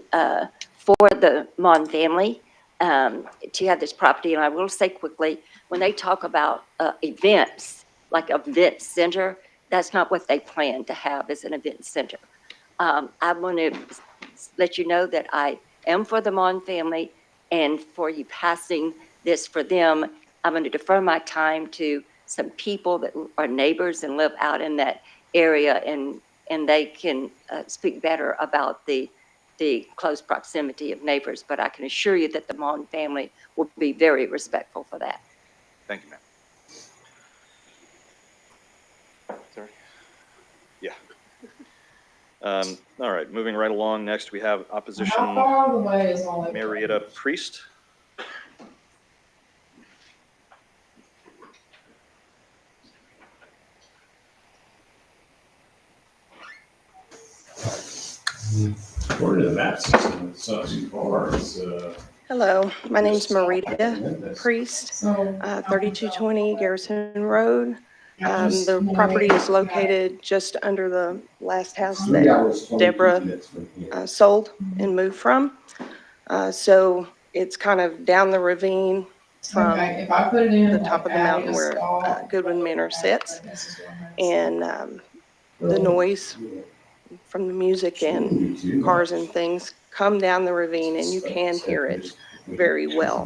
for the Mon family to have this property, and I will say quickly, when they talk about events, like an event center, that's not what they plan to have as an event center. I want to let you know that I am for the Mon family, and for you passing this for them, I'm going to defer my time to some people that are neighbors and live out in that area, and they can speak better about the close proximity of neighbors. But I can assure you that the Mon family will be very respectful for that. Thank you, ma'am. Sorry? Yeah. All right, moving right along. Next, we have opposition How far away is all that? Marietta Priest. According to the map system, it's not too far. It's, Hello, my name's Marita Priest, 3220 Garrison Road. The property is located just under the last house that Deborah sold and moved from. So it's kind of down the ravine from the top of the mountain where Goodwin Manor sits. And the noise from the music and cars and things come down the ravine, and you can hear it very well.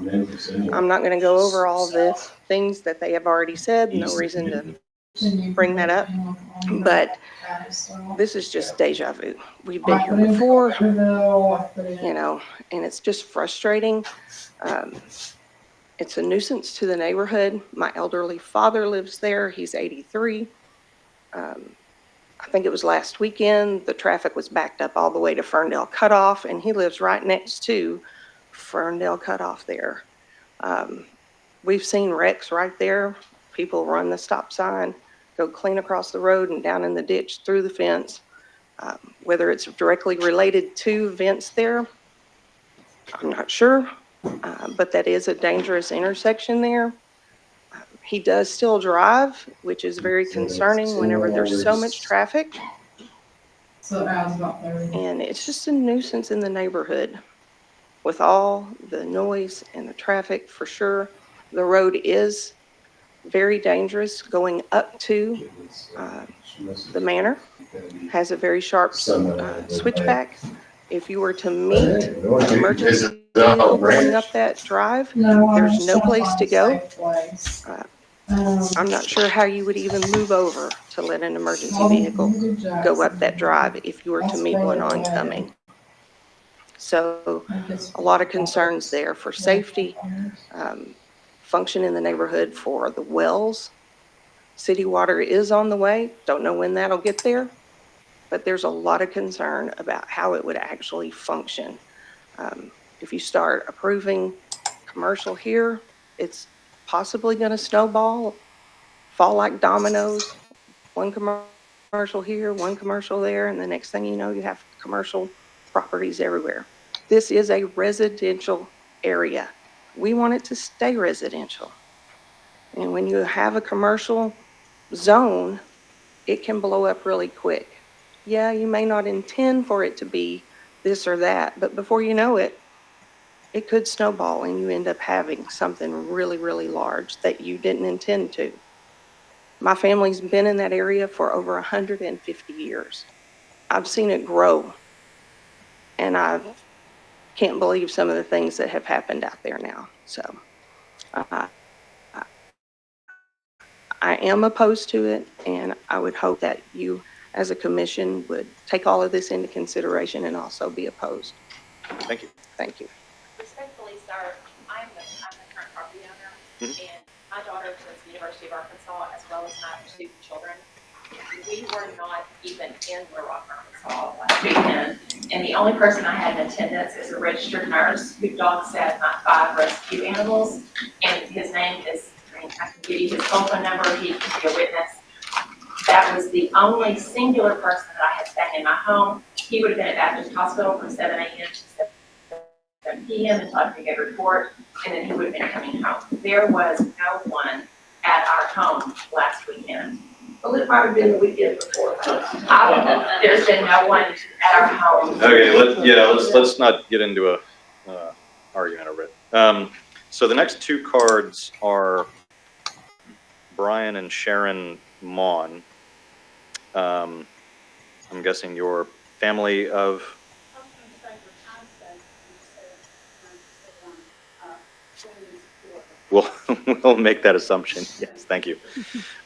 I'm not going to go over all the things that they have already said, no reason to bring that up, but this is just deja vu. We've been here before, you know, and it's just frustrating. It's a nuisance to the neighborhood. My elderly father lives there. He's 83. I think it was last weekend, the traffic was backed up all the way to Ferndale Cutoff, and he lives right next to Ferndale Cutoff there. We've seen wrecks right there. People run the stop sign, go clean across the road and down in the ditch through the fence. Whether it's directly related to events there, I'm not sure, but that is a dangerous intersection there. He does still drive, which is very concerning whenever there's so much traffic. So it adds about 30. And it's just a nuisance in the neighborhood with all the noise and the traffic for sure. The road is very dangerous going up to the manor. Has a very sharp switchback. If you were to meet an emergency vehicle going up that drive, there's no place to go. I'm not sure how you would even move over to let an emergency vehicle go up that drive if you were to meet one oncoming. So a lot of concerns there for safety, function in the neighborhood for the wells. City water is on the way. Don't know when that'll get there, but there's a lot of concern about how it would actually function. If you start approving commercial here, it's possibly going to snowball, fall like dominoes. One commercial here, one commercial there, and the next thing you know, you have commercial properties everywhere. This is a residential area. We want it to stay residential. And when you have a commercial zone, it can blow up really quick. Yeah, you may not intend for it to be this or that, but before you know it, it could snowball and you end up having something really, really large that you didn't intend to. My family's been in that area for over 150 years. I've seen it grow, and I can't believe some of the things that have happened out there now. So I am opposed to it, and I would hope that you, as a commission, would take all of this into consideration and also be opposed. Thank you. Thank you. Respectfully, sir, I'm the current property owner, and my daughter attends the University of Arkansas as well as my two children. We were not even in Little Rock, Arkansas last weekend, and the only person I had in attendance is a registered nurse who dog sat my 5 rescue animals, and his name is, I can give you his phone number, he can be a witness. That was the only singular person that I had staying in my home. He would have been at Baptist Hospital from 7 a.m. to 7 p.m. until I could get a report, and then he would have been coming home. There was no one at our home last weekend. Well, it might have been the weekend before. There's been no one at our home. Okay, let's not get into a argument over it. So the next two cards are Brian and Sharon Maughan. I'm guessing your family of. We'll make that assumption. Yes, thank you.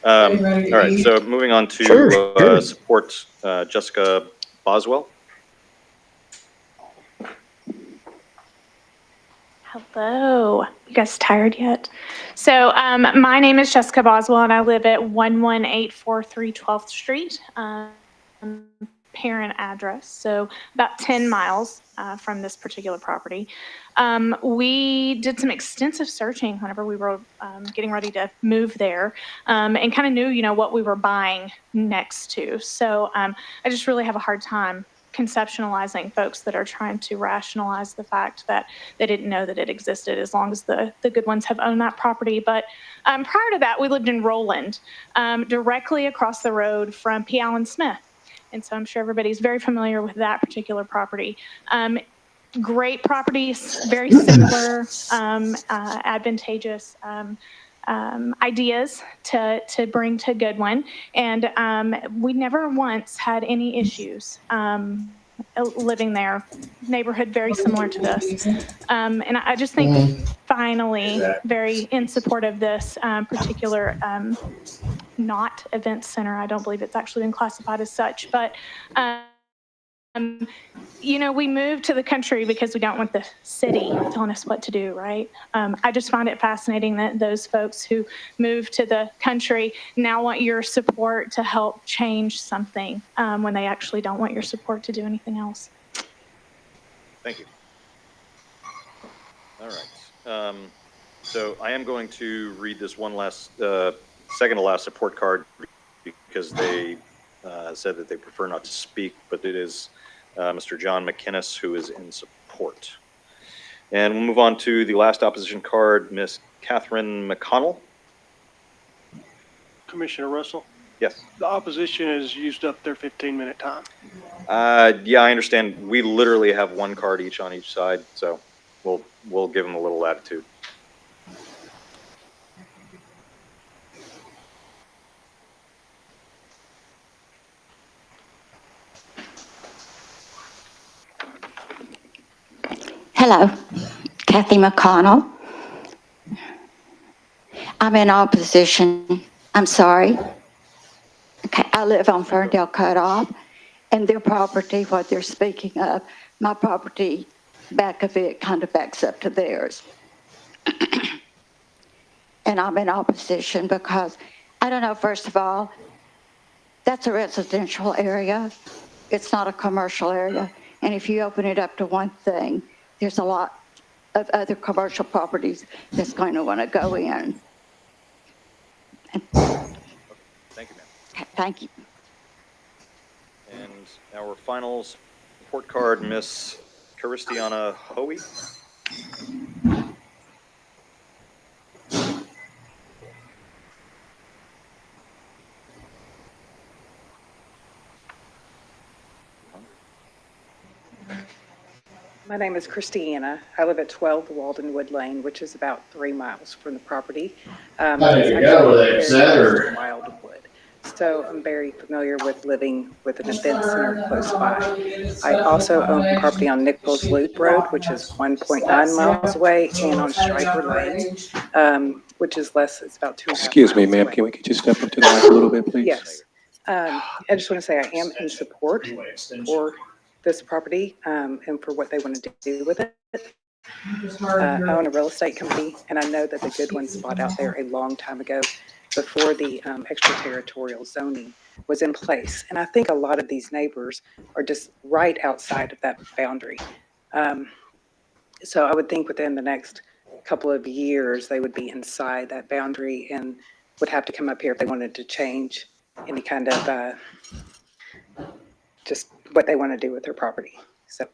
All right, so moving on to support Jessica Boswell. Hello. You guys tired yet? So my name is Jessica Boswell, and I live at 11843 12th Street. parent address, so about 10 miles from this particular property. We did some extensive searching whenever we were getting ready to move there, and kind of knew, what we were buying next to. So I just really have a hard time conceptualizing folks that are trying to rationalize the fact that they didn't know that it existed, as long as the good ones have owned that property. But prior to that, we lived in Roland, directly across the road from P. Allen Smith. And so I'm sure everybody's very familiar with that particular property. Great properties, very similar, advantageous ideas to bring to Goodwin. And we never once had any issues living there. Neighborhood very similar to this. And I just think finally very in support of this particular not event center. I don't believe it's actually been classified as such, but we moved to the country because we don't want the city telling us what to do, right? I just find it fascinating that those folks who moved to the country now want your support to help change something when they actually don't want your support to do anything else. Thank you. All right. So I am going to read this one last, second to last support card because they said that they prefer not to speak, but it is Mr. John McInnes who is in support. And we'll move on to the last opposition card, Miss Catherine McConnell. Commissioner Russell, Yes. the opposition has used up their 15-minute time. Yeah, I understand. We literally have one card each on each side, so we'll give them a little latitude. Hello, Kathy McConnell. I'm in opposition. I'm sorry. Okay, I live on Ferndale Cutoff, and their property, what they're speaking of, my property back of it kind of backs up to theirs. And I'm in opposition because, I don't know, first of all, that's a residential area. It's not a commercial area. And if you open it up to one thing, there's a lot of other commercial properties that's going to want to go in. Thank you, ma'am. Okay, thank you. And our final support card, Miss Christiana Hoey. My name is Christiana. I live at 12 Waldenwood Lane, which is about 3 miles from the property. There you go, where they said, or? Wildwood. So I'm very familiar with living with an event center close by. I also own property on Nichols Loop Road, which is 1.9 miles away, and on Striper Lane, which is less, it's about 2.5 Excuse me, miles ma'am, away. can we get you step up to the mic a little bit, please? Yes. I just want to say I am in support for this property and for what they want to do with it. I own a real estate company, and I know that the good ones bought out there a long time ago before the extraterritorial zoning was in place. And I think a lot of these neighbors are just right outside of that boundary. So I would think within the next couple of years, they would be inside that boundary and would have to come up here if they wanted to change any kind of just what they want to do with their property. So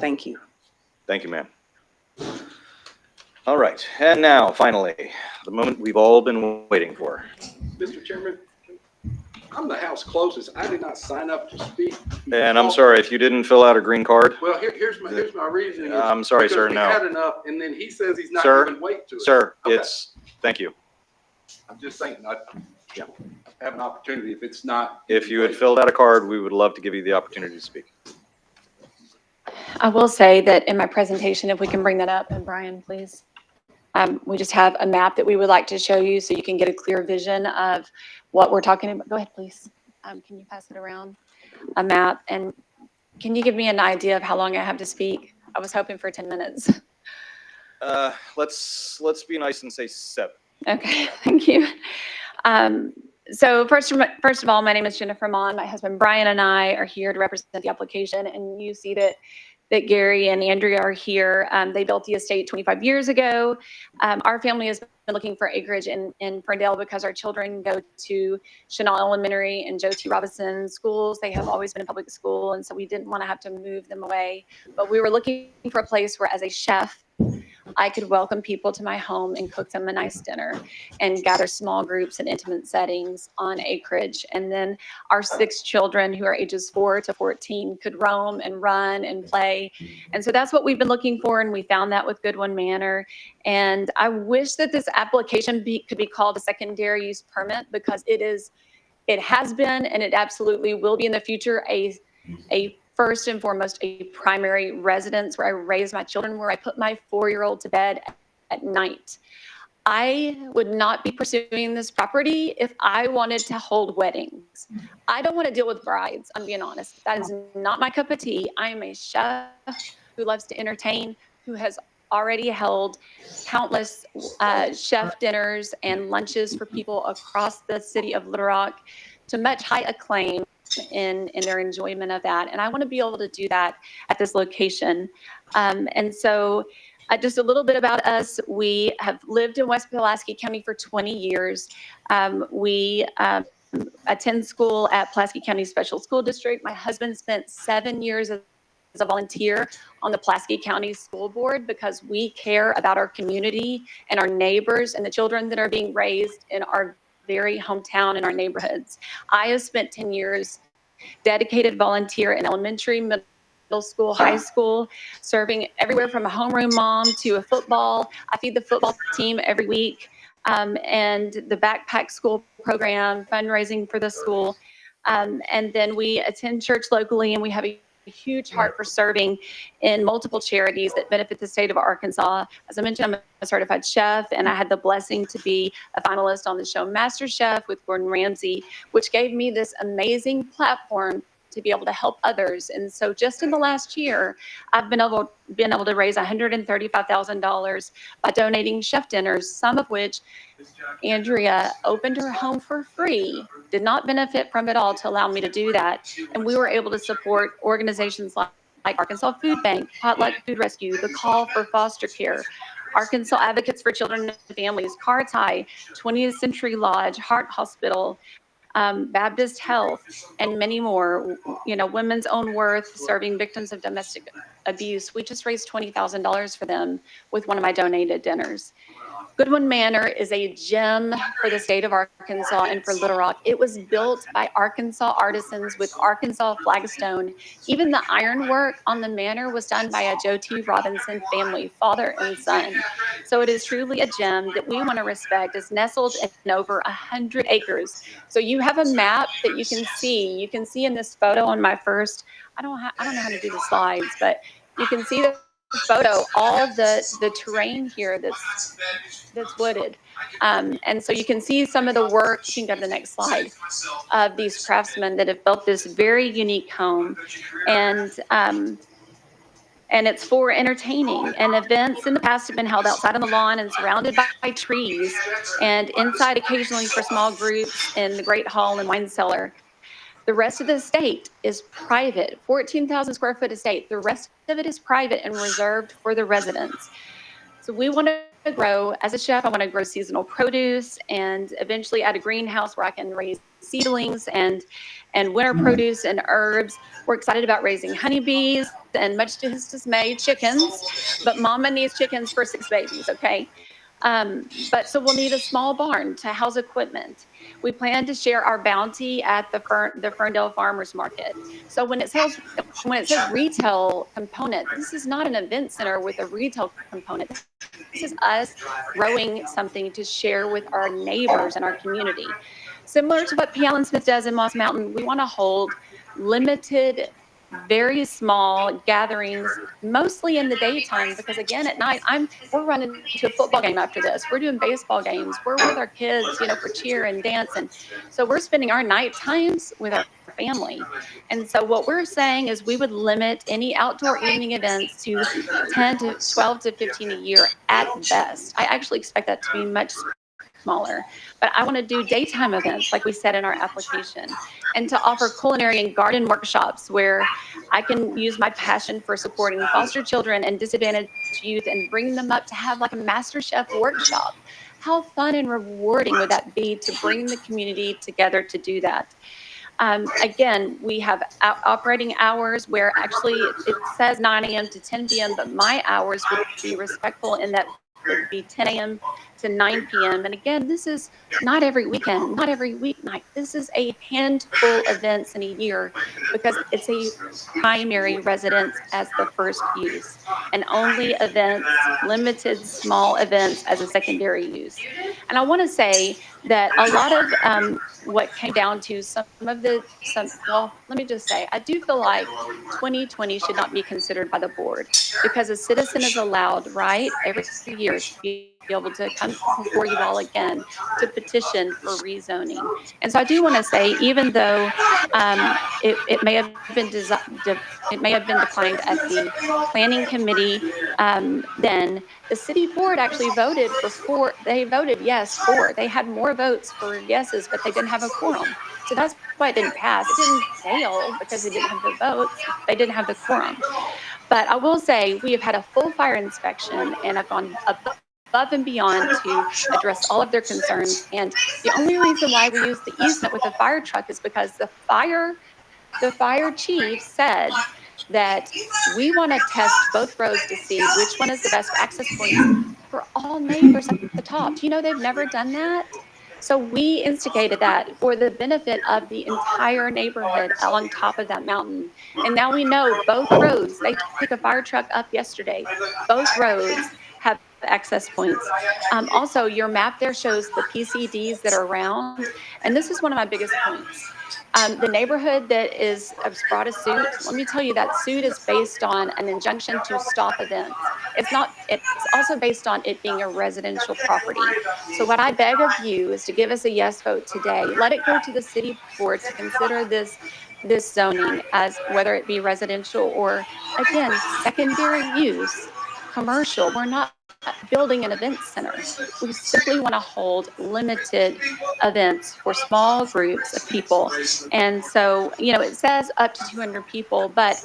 thank you. Thank you, ma'am. All right, and now, finally, the moment we've all been waiting for. Mr. Chairman, I'm the house closest. I did not sign up to speak. And I'm sorry, if you didn't fill out a green card. Well, here's my reasoning. I'm sorry, sir, Because no. we had enough, and then he says he's not Sir, giving weight to it. Sir, Okay. thank you. I'm just saying, I have an opportunity if it's not. If you had filled out a card, we would love to give you the opportunity to speak. I will say that in my presentation, if we can bring that up, and Brian, please. We just have a map that we would like to show you so you can get a clear vision of what we're talking about. Go ahead, please. Can you pass it around? A map. And can you give me an idea of how long I have to speak? I was hoping for 10 minutes. Let's be nice and say 7. Okay, thank you. So first of all, my name is Jennifer Mon. My husband Brian and I are here to represent the application, and you see that Gary and Andrea are here. They built the estate 25 years ago. Our family has been looking for acreage in Ferndale because our children go to Chenal Elementary and Joe T. Robinson schools. They have always been in public school, and so we didn't want to have to move them away. But we were looking for a place where, as a chef, I could welcome people to my home and cook them a nice dinner and gather small groups in intimate settings on acreage. And then our 6 children, who are ages 4 to 14, could roam and run and play. And so that's what we've been looking for, and we found that with Goodwin Manor. And I wish that this application could be called a secondary use permit, because it has been, and it absolutely will be in the future, a first and foremost, a primary residence where I raise my children, where I put my 4-year-old to bed at night. I would not be pursuing this property if I wanted to hold weddings. I don't want to deal with brides, I'm being honest. That is not my cup of tea. I am a chef who loves to entertain, who has already held countless chef dinners and lunches for people across the city of Little Rock to much high acclaim in their enjoyment of that. And I want to be able to do that at this location. And so just a little bit about us. We have lived in West Pulaski County for 20 years. We attend school at Pulaski County Special School District. My husband spent 7 years as a volunteer on the Pulaski County School Board, because we care about our community and our neighbors and the children that are being raised in our very hometown and our neighborhoods. I have spent 10 years dedicated volunteer in elementary, middle school, high school, serving everywhere from a homeroom mom to a football. I feed the football team every week, and the backpack school program, fundraising for the school. And then we attend church locally, and we have a huge heart for serving in multiple charities that benefit the state of Arkansas. As I mentioned, I'm a certified chef, and I had the blessing to be a finalist on the show MasterChef with Gordon Ramsay, which gave me this amazing platform to be able to help others. And so just in the last year, I've been able to raise $135,000 by donating chef dinners, some of which Andrea opened her home for free, did not benefit from it all to allow me to do that. And we were able to support organizations like Arkansas Food Bank, Potluck Food Rescue, The Call for Foster Care, Arkansas Advocates for Children and Families, CARTI, 20th Century Lodge, Heart Hospital, Baptist Health, and many more. You know, Women's Own Worth, serving victims of domestic abuse. We just raised $20,000 for them with one of my donated dinners. Goodwin Manor is a gem for the state of Arkansas and for Little Rock. It was built by Arkansas artisans with Arkansas flagstone. Even the ironwork on the manor was done by a Joe T. Robinson family, father and son. So it is truly a gem that we want to respect. It's nestled in over 100 acres. So you have a map that you can see. You can see in this photo on my first, I don't know how to do the slides, but you can see the photo, all the terrain here that's wooded. And so you can see some of the work, you can go to the next slide, of these craftsmen that have built this very unique home. And it's for entertaining, and events in the past have been held outside on the lawn and surrounded by trees, and inside occasionally for small groups in the Great Hall and Wine Cellar. The rest of the estate is private, 14,000 square foot estate. The rest of it is private and reserved for the residents. So we want to grow, as a chef, I want to grow seasonal produce and eventually add a greenhouse where I can raise seedlings and winter produce and herbs. We're excited about raising honeybees and, much to his dismay, chickens. But mama needs chickens for 6 babies, okay? But so we'll need a small barn to house equipment. We plan to share our bounty at the Ferndale Farmers Market. So when it says retail component, this is not an event center with a retail component. This is us growing something to share with our neighbors and our community. Similar to what P. Allen Smith does in Moss Mountain, we want to hold limited, very small gatherings, mostly in the daytime, because again, at night, we're running to a football game after this. We're doing baseball games. We're with our kids, for cheer and dance. And so we're spending our night times with our family. And so what we're saying is we would limit any outdoor evening events to 10 to 12 to 15 a year at best. I actually expect that to be much smaller. But I want to do daytime events, like we said in our application, and to offer culinary and garden workshops where I can use my passion for supporting foster children and disadvantaged youth and bring them up to have like a Master Chef workshop. How fun and rewarding would that be to bring the community together to do that? Again, we have operating hours where actually it says 9 a.m. to 10 p.m., but my hours would be respectful in that it would be 10 a.m. to 9 p.m. And again, this is not every weekend, not every weeknight. This is a handful of events in a year because it's a primary residence as the first use and only events, limited small events as a secondary use. And I want to say that a lot of what came down to well, let me just say, I do feel like 2020 should not be considered by the board because a citizen is allowed, right, every year to be able to come before you all again to petition for rezoning. And so I do want to say, even though it may have been declined at the planning committee, then the city board actually voted for 4. They voted yes for. They had more votes for yeses, but they didn't have a quorum. So that's why it didn't pass. It didn't fail because they didn't have the votes. They didn't have the quorum. But I will say we have had a full fire inspection and have gone above and beyond to address all of their concerns. And the only reason why we use the easement with the fire truck is because the fire chief said that we want to test both roads to see which one is the best access point for all neighbors at the top. Do you know they've never done that? So we instigated that for the benefit of the entire neighborhood on top of that mountain. And now we know both roads, they took a fire truck up yesterday, both roads have access points. Also, your map there shows the PCDs that are around. And this is one of my biggest points. The neighborhood that has brought a suit, let me tell you, that suit is based on an injunction to stop events. It's also based on it being a residential property. So what I beg of you is to give us a yes vote today. Let it go to the city board to consider this zoning as whether it be residential or, again, secondary use, commercial. We're not building an event center. We simply want to hold limited events for small groups of people. And so, it says up to 200 people, but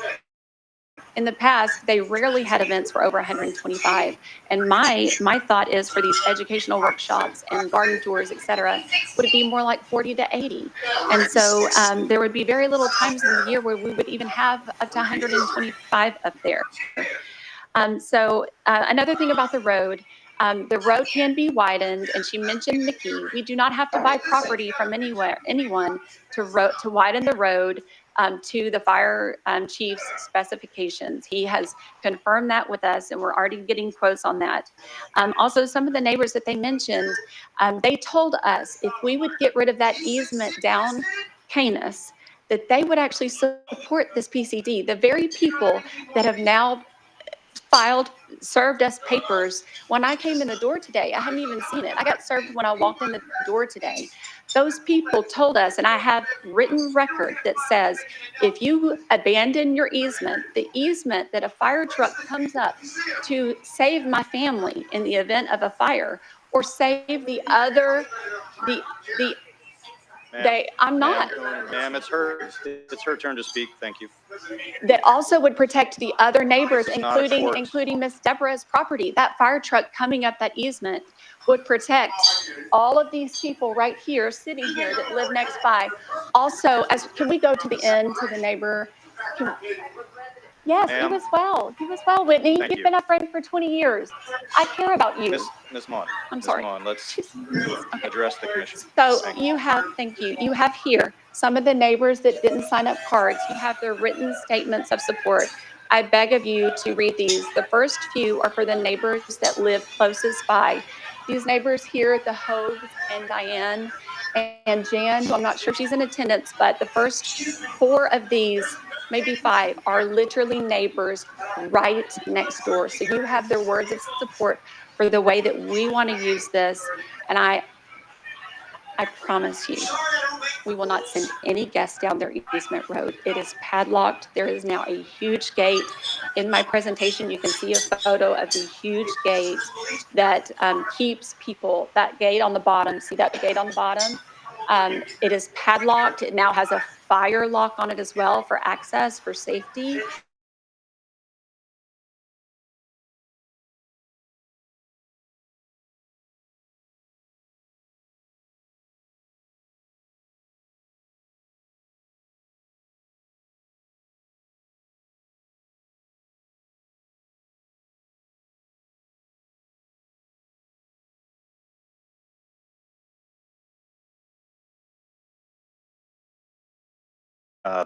in the past, they rarely had events for over 125. And my thought is for these educational workshops and garden tours, et cetera, would it be more like 40 to 80? And so there would be very little times in the year where we would even have up to 125 up there. Another thing about the road can be widened, and she mentioned Mickey. We do not have to buy property from anyone to widen the road to the fire chief's specifications. He has confirmed that with us, and we're already getting quotes on that. Also, some of the neighbors that they mentioned, they told us if we would get rid of that easement down Canis, that they would actually support this PCD. The very people that have now served us papers. When I came in the door today, I hadn't even seen it. I got served when I walked in the door today. Those people told us, and I have written record that says, if you abandon your easement, the easement that a fire truck comes up to save my family in the event of a fire, or save the other, I'm not. Ma'am, it's her turn to speak. Thank you. That also would protect the other neighbors, including Miss Deborah's property. That fire truck coming up that easement would protect all of these people right here, sitting here, that live next by. Also, can we go to the end to the neighbor? Yes, you as well. You as well, Whitney. You've been up right for 20 years. I care about you. Ms. Mon. I'm sorry. Ms. Mon, let's address the commission. So you have here some of the neighbors that didn't sign up cards. You have their written statements of support. I beg of you to read these. The first few are for the neighbors that live closest by. These neighbors here, the Hogues and Diane and Jan, who I'm not sure she's in attendance, but the first 4 of these, maybe 5, are literally neighbors right next door. So you have their words of support for the way that we want to use this. And I promise you, We will not send any guests down their easement road. It is padlocked. There is now a huge gate. In my presentation, you can see a photo of the huge gate that keeps people, that gate on the bottom, see that gate on the bottom? It is padlocked. It now has a fire lock on it as well for access, for safety.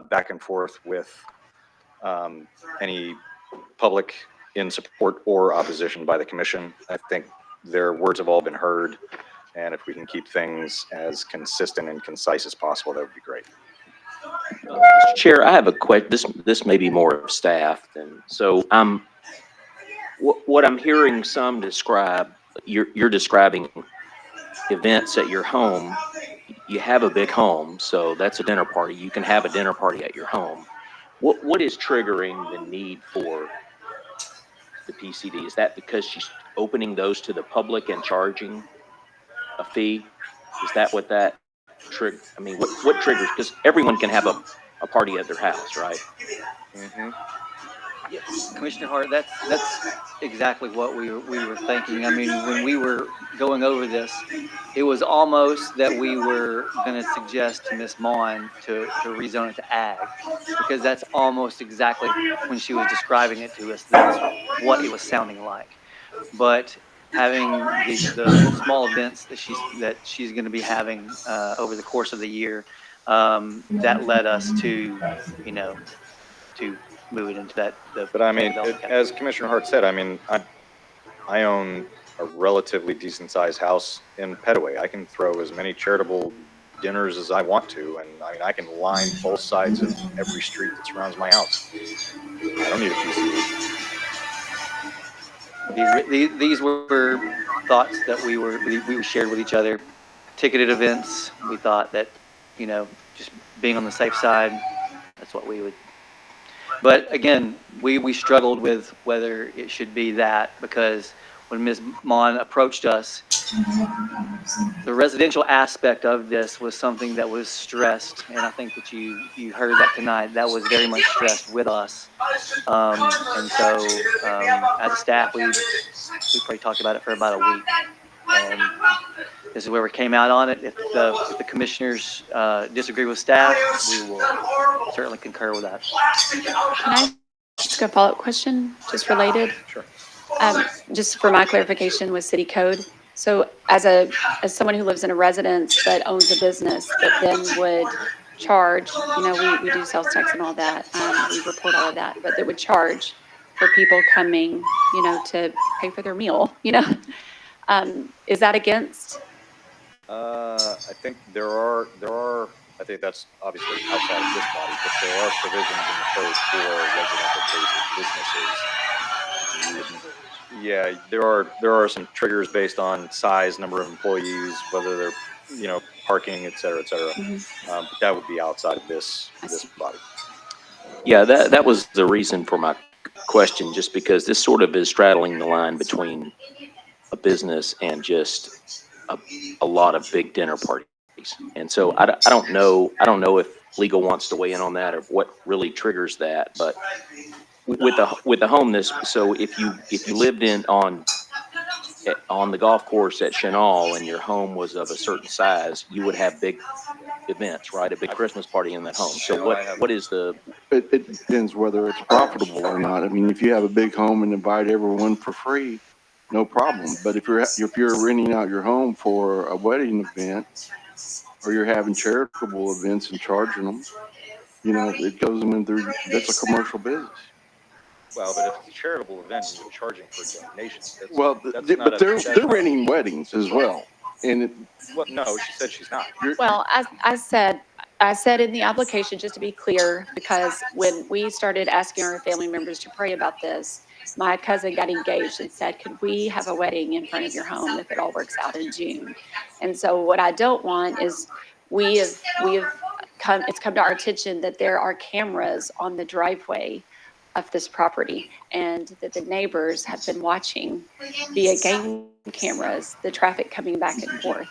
Back and forth with any public in support or opposition by the commission. I think their words have all been heard, and if we can keep things as consistent and concise as possible, that would be great. Mr. Chair, I have a question. This may be more of staff than, so what I'm hearing some describe, you're describing events at your home. You have a big home, so that's a dinner party. You can have a dinner party at your home. What is triggering the need for the PCD? Is that because she's opening those to the public and charging a fee? Is that what that trigger? I mean, what triggers? Because everyone can have a party at their house, right? Mm-hmm. Yes, Commissioner Hart, that's exactly what we were thinking. I mean, when we were going over this, it was almost that we were going to suggest to Ms. Mon to rezone it to ag, because that's almost exactly when she was describing it to us, that's what it was sounding like. But having the small events that she's going to be having over the course of the year, that led us to, to move it into that. But I mean, as Commissioner Hart said, I mean, I own a relatively decent sized house in Petaway. I can throw as many charitable dinners as I want to, and I mean, I can line both sides of every street that surrounds my house. I don't need a PCD. These were thoughts that we shared with each other. Ticketed events, we thought that, just being on the safe side, that's what we would. But again, we struggled with whether it should be that, because when Ms. Mon approached us, the residential aspect of this was something that was stressed, and I think that you heard that tonight. That was very much stressed with us, and so as a staff, we probably talked about it for about a week, and this is where we came out on it. If the commissioners disagree with staff, we will certainly concur with that. Can I ask a follow-up question, just related? Sure. Just for my clarification with city code. So as someone who lives in a residence but owns a business, but then would charge, we do sales tax and all that, we report all of that, but that would charge for people coming, to pay for their meal, is that against? I think there are, I think that's obviously outside of this body, but there are provisions in the code for residential-based businesses. Yeah, there are some triggers based on size, number of employees, whether they're, parking, et cetera, et cetera. Mm-hmm. But that would be outside of this body. Yeah, that was the reason for my question, just because this sort of is straddling the line between a business and just a lot of big dinner parties. And so I don't know if legal wants to weigh in on that or what really triggers that, but with the home, so if you lived on the golf course at Chenal and your home was of a certain size, you would have big events, right? A big Christmas party in that home. So what is the? It depends whether it's profitable or not. I mean, if you have a big home and invite everyone for free, no problem. But if you're renting out your home for a wedding event, or you're having charitable events and charging them, it goes in through. That's a commercial business. Well, but if it's a charitable event and you're charging for donations, but they're renting weddings as well. And no, she said she's not. Well, I said in the application, just to be clear, because when we started asking our family members to pray about this, my cousin got engaged and said, could we have a wedding in front of your home if it all works out in June? And so what I don't want is it's come to our attention that there are cameras on the driveway of this property, and that the neighbors have been watching via game cameras, the traffic coming back and forth.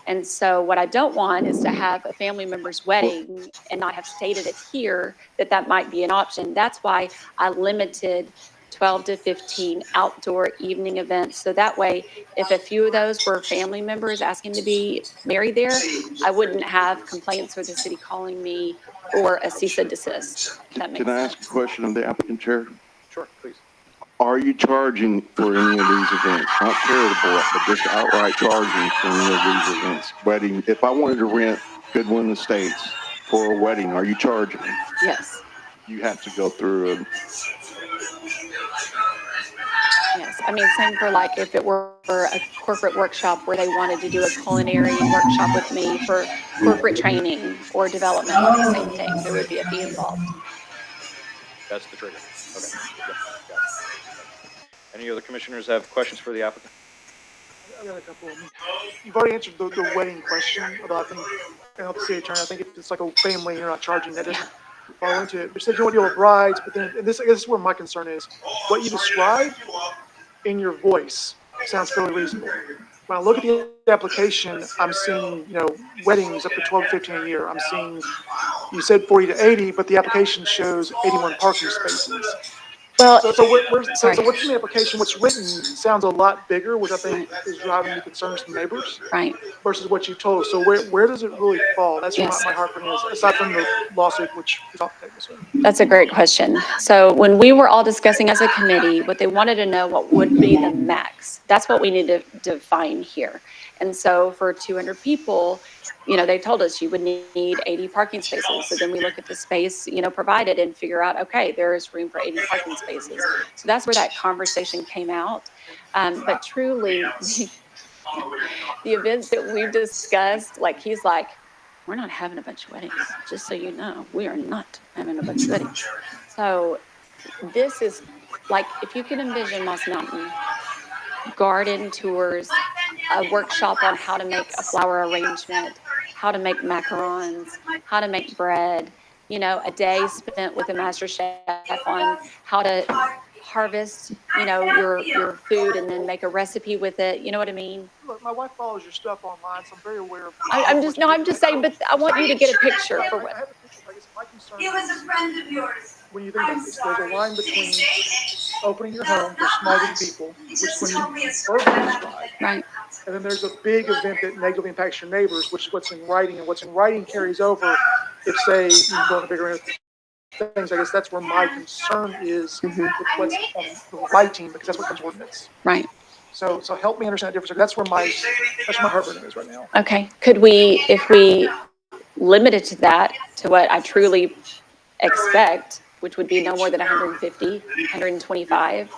And so what I don't want is to have a family member's wedding and not have stated it here that that might be an option. That's why I limited 12 to 15 outdoor evening events. So that way, if a few of those were family members asking to be married there, I wouldn't have complaints with the city calling me or a cease and desist. If that makes Can I sense. ask a question of the applicant, Chair? Sure, please. Are you charging for any of these events? Not charitable, but just outright charging for any of these events? Wedding, if I wanted to rent Goodwin Estates for a wedding, are you charging? Yes. You have to go through a... Yes, I mean, same for like if it were a corporate workshop where they wanted to do a culinary workshop with me for corporate training or development, same thing, there would be a fee involved. That's the trigger. Okay. Yep, got it. Any other commissioners have questions for the applicant? I got a couple. You've already answered the wedding question about, I think, the city attorney. I think if it's like a family, you're not charging, that doesn't fall into it. You said you want to deal with brides, but then, and this, I guess this is where my concern is. What you described in your voice sounds fairly reasonable. When I look at the application, I'm seeing, weddings up to 12 to 15 a year. I'm seeing, you said 40 to 80, but the application shows 81 parking spaces. Well, so what's in the application, what's written sounds a lot bigger, which I think is driving the concerns from neighbors. Right. Versus what you told us. So where does it really fall? That's Yes. what my heartburn is, aside from the lawsuit, which is off the table. So. That's a great question. So when we were all discussing as a committee, what they wanted to know what would be the max. That's what we need to define here. And so for 200 people, they told us you would need 80 parking spaces. So then we look at the space, provided and figure out, okay, there is room for 80 parking spaces. So that's where that conversation came out. But truly, the events that we've discussed, like he's like, we're not having a bunch of weddings, just so you know, we are not having a bunch of weddings. So this is like, if you can envision Moss Mountain, garden tours, a workshop on how to make a flower arrangement, how to make macarons, how to make bread, a day spent with a master chef on how to harvest, your food and then make a recipe with it. You know what I mean? Look, my wife follows your stuff online, so I'm very aware of. I'm just saying, but I want you to get a picture for what. I have a picture. I guess my concern. He was a friend of yours. When you think about this, there's a line between opening your home for small group people, which when you verbally describe, right, and then there's a big event that negatively impacts your neighbors, which is what's in writing, and what's in writing carries over. If say you go on a bigger things, I guess that's where my concern is with what's on the writing, because that's what comes ordinance. Right. So help me understand that difference. That's where my heartburn is right now. Okay. Could we, if we limit it to that, to what I truly expect, which would be no more than 150, 125?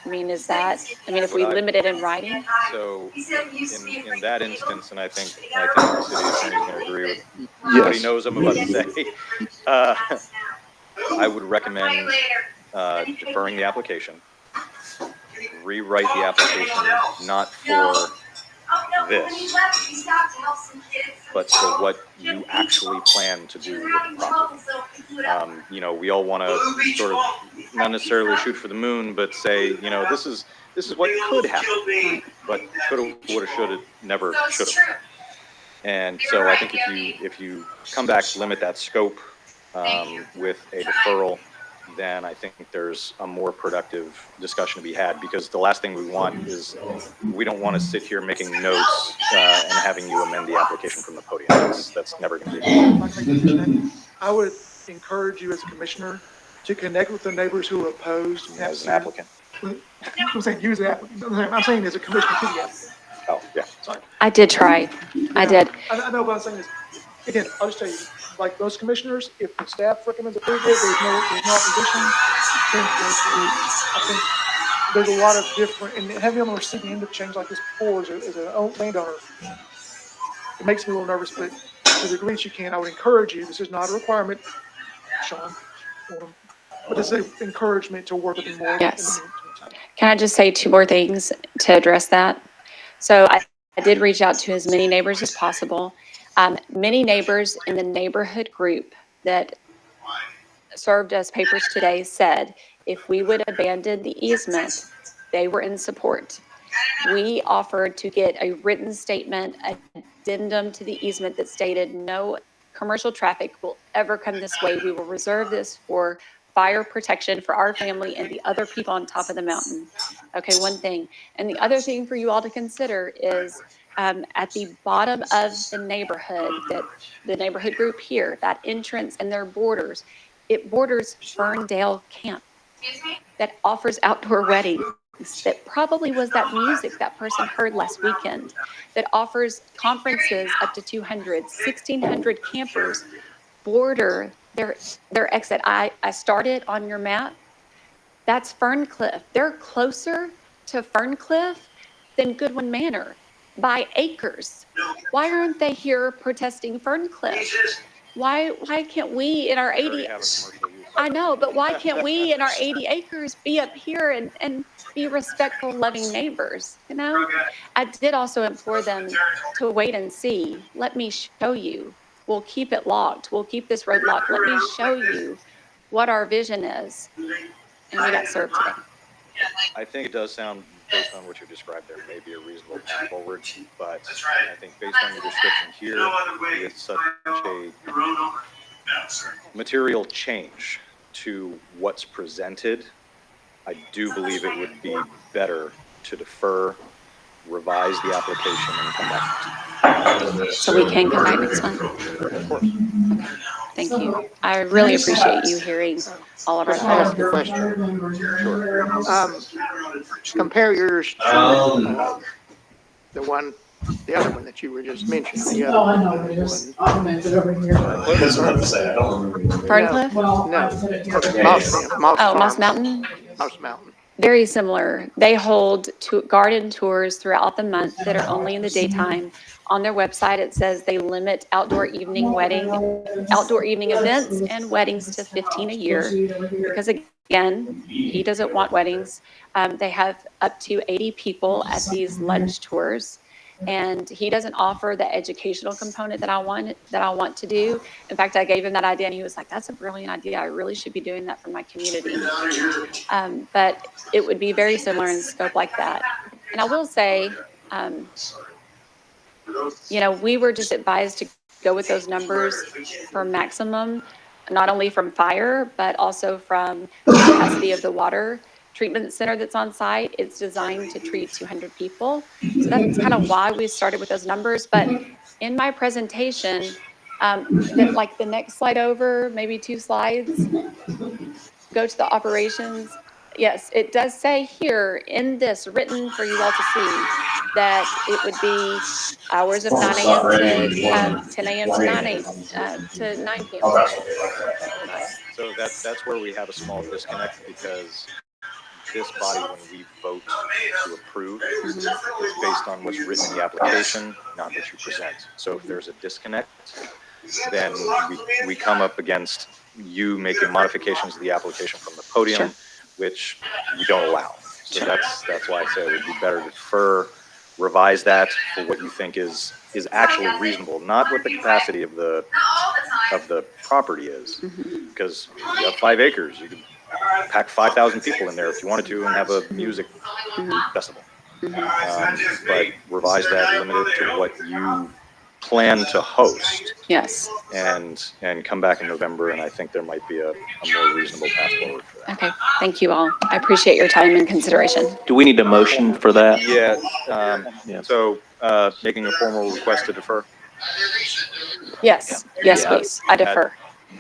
I mean, if we limit it in writing? So in that instance, and I think the city attorney is going to agree with what he knows I'm about to say, I would recommend deferring the application, rewrite the application not for this, but for what you actually plan to do with the property. We all want to sort of not necessarily shoot for the moon, but say, this is what could happen, but coulda, woulda, shoulda, never shoulda. And so I think if you come back, limit that scope with a deferral, then I think there's a more productive discussion to be had, because the last thing we want is, we don't want to sit here making notes and having you amend the application from the podium. That's never going to be. I would encourage you as a commissioner to connect with the neighbors who are opposed. As an applicant. I'm saying you as an applicant. I'm saying as a commissioner to the applicant. Oh, yeah. Sorry. I did try. I did. I know, but I'm saying is, again, I'll just tell you, like those commissioners, if the staff recommends approval, there's no opposition, then I think there's a lot of different, and having on the receiving end of change like this before as an landowner, it makes me a little nervous, but to the degree that you can, I would encourage you, this is not a requirement, Sean, but this is an encouragement to work with them more. Yes. Can I just say two more things to address that? So I did reach out to as many neighbors as possible. Many neighbors in the neighborhood group that served as papers today said if we would abandon the easement, they were in support. We offered to get a written statement, addendum to the easement that stated no commercial traffic will ever come this way. We will reserve this for fire protection for our family and the other people on top of the mountain. Okay, one thing. And the other thing for you all to consider is at the bottom of the neighborhood, that the neighborhood group here, that entrance and their borders, it borders Ferndale Camp that offers outdoor weddings. That probably was that music that person heard last weekend, that offers conferences up to 200, 1,600 campers border their exit. I started on your map. That's Ferncliff. They're closer to Ferncliff than Goodwin Manor by acres. Why aren't they here protesting Ferncliff? Why can't we in our 80, I know, but why can't we in our 80 acres be up here and be respectful, loving neighbors, you know? I did also implore them to wait and see. Let me show you. We'll keep it locked. We'll keep this road locked. Let me show you what our vision is. And we got served today. I think it does sound, based on what you described there, may be a reasonable path forward, but I think based on the description here, with such a material change to what's presented, I do believe it would be better to defer, revise the application, and come back. So we can come back next month? Of course. Okay, thank you. I really appreciate you hearing all of our Ask thoughts. a question. Sure. Compare yours to the other one that you were just mentioning. The other Oh, I know what it is. I'll move it over here. That's what I'm saying, I don't remember. Ferncliff? Well, No. I put it here. Moss Oh, Moss Farm. Mountain? Moss Mountain. Very similar. They hold garden tours throughout the month that are only in the daytime. On their website, it says they limit outdoor evening events and weddings to 15 a year. Because again, he doesn't want weddings. They have up to 80 people at these lunch tours. And he doesn't offer the educational component that I want to do. In fact, I gave him that idea and he was like, that's a brilliant idea. I really should be doing that for my community. But it would be very similar in scope like that. And I will say, we were just advised to go with those numbers for maximum, not only from fire, but also from the capacity of the water treatment center that's on site. It's designed to treat 200 people. So that's kind of why we started with those numbers. But in my presentation, like the next slide over, maybe 2 slides, go to the operations. Yes, it does say here in this written for you all to see that it would be hours of 9 a.m. to 10 a.m. to 9 p.m. So that's where we have a small disconnect, because this body, when we vote to approve, is based on what's written in the application, not what you present. So if there's a disconnect, then we come up against you making modifications to the application from the podium, which we don't allow. So that's why I say it would be better to defer, revise that for what you think is actually reasonable, not what the capacity of the property is. Because you have 5 acres, you could pack 5,000 people in there if you wanted to and have a music festival. But revise that, limit it to what you plan to host. Yes. And come back in November, and I think there might be a more reasonable path forward for that. Okay, thank you all. I appreciate your time and consideration. Do we need a motion for that? Yeah. So making a formal request to defer? Yes, please. I defer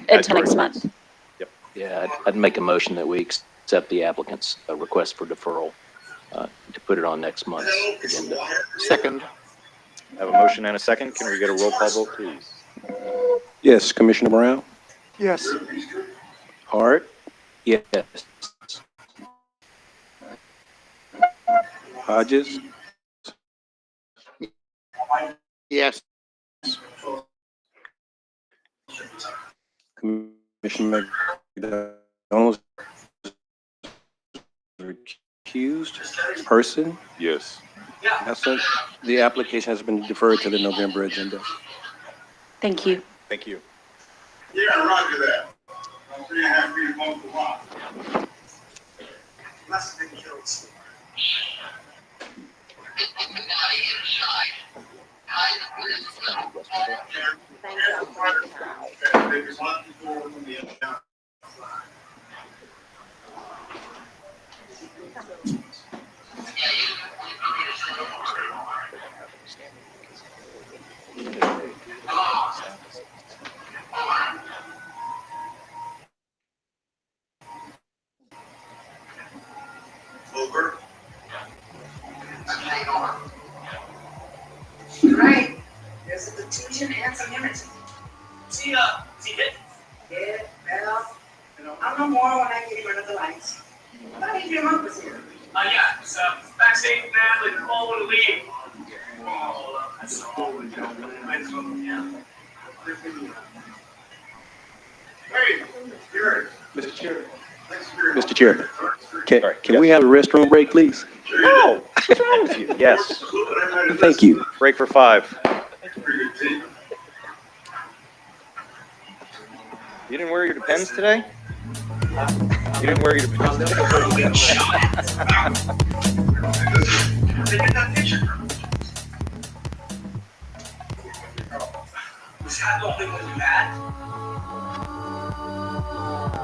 until next month. Yeah, I'd make a motion that we accept the applicant's request for deferral to put it on next month's agenda. Second. I have a motion and a second. Can we get a roll call vote, please? Yes, Commissioner Brown? Yes. Hart? Yes. Hodges? Yes. Commissioner McDonald? Recused? Person? Yes. Absent. The application has been deferred to the November agenda. Thank you. Thank you. Yeah, roger that. 3.5 feet above the lot. Must have been killed somewhere. Over. Right. There's a detention and some imaging. See it? Yeah, well, I'll know more when I get rid of the lights. I thought your mom was here. Yeah, it's backstage Natalie, Nicole and Lee. Oh, that's so old. Yeah. Hey, Jared. Mr. Chairman. Mr. Chairman, can we Yes. have a restroom break, please? No, what's wrong with you? Yes. Thank you. Break for 5. You didn't wear your Depends today? You didn't wear your Depends Was that the only one you had?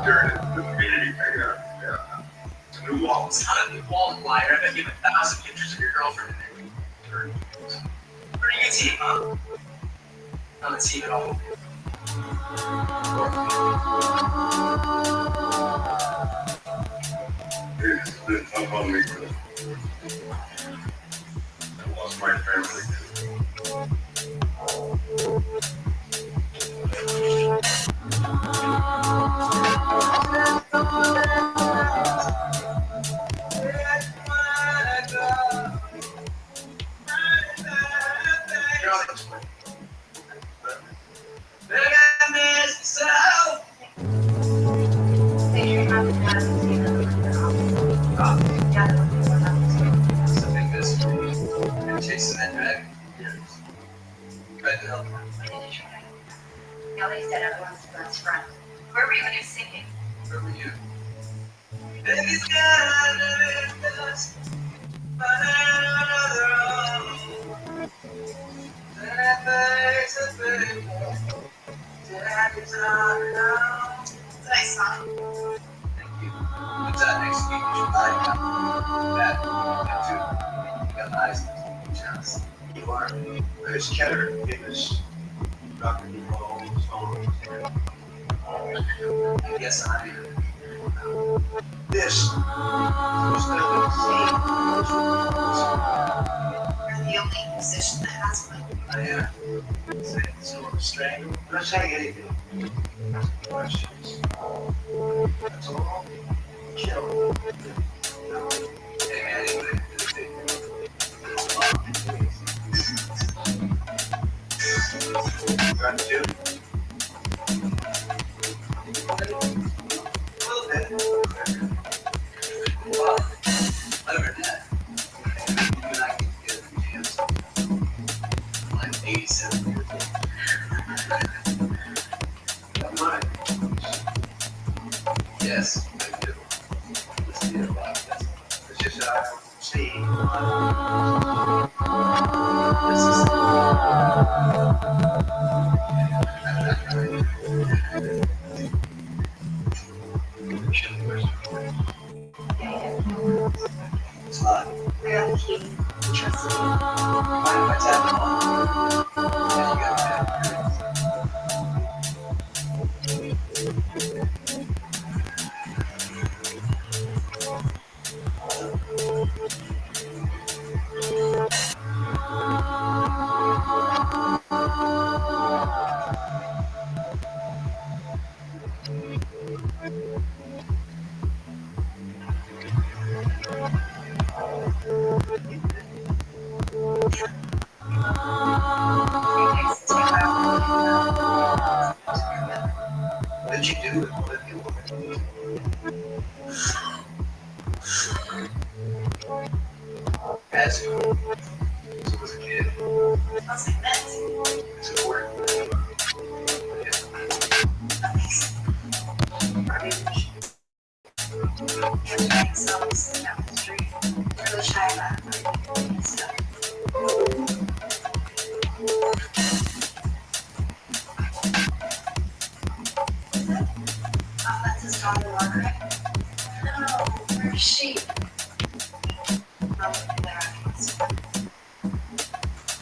Jared, the community paid up. Yeah. It's a new wall. It's not a new wall, liar. I bet you have 1,000 pictures of your girlfriend in there. Pretty good team, huh? Not a team at all. It's been tough on me. I lost my family. Chasing that dragon. Right now. Now they said everyone's best friend. Where were you when you were singing? Where were you? Nice song. Thank you. What's that next week? You should buy that too. You got eyes. Chance. You are. Chris Ketter gave us Dr. Nicole phone. I guess I am. This was still insane. You're the only musician that has one. I am. So strange. I'm not saying anything. Questions. That's all. Kill. Hey man, anyway. Got two. Well, other than that, you and I can get a chance. I'm 87 years old. Got mine. Yes, I do. Let's do it about this. It's just that I see. It's not. I got the key. Trust me. Mind if I tap them on? Yeah, you got it. What did you do? What did you do? As you was a kid. That's like that. It's important. themselves down the street. They're really shy about it and stuff. That's his daughter, Margaret. No, where is she? Probably there. I guess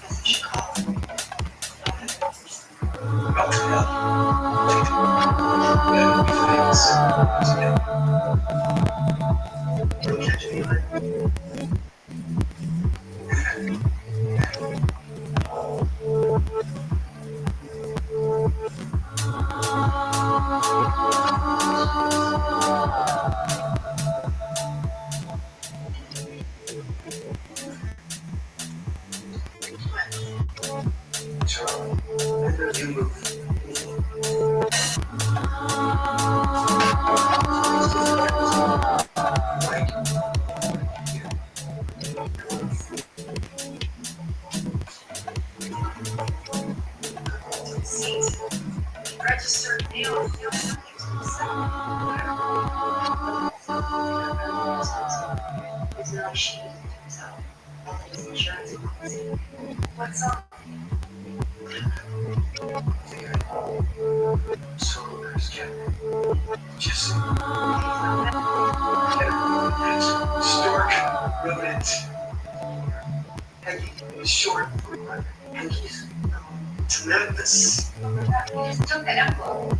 I should call her. Registered mail. It's not she, so it's insurance policy. What's up? Just stork rodent. Peggy, short. Peggy's to Memphis. Just took that envelope.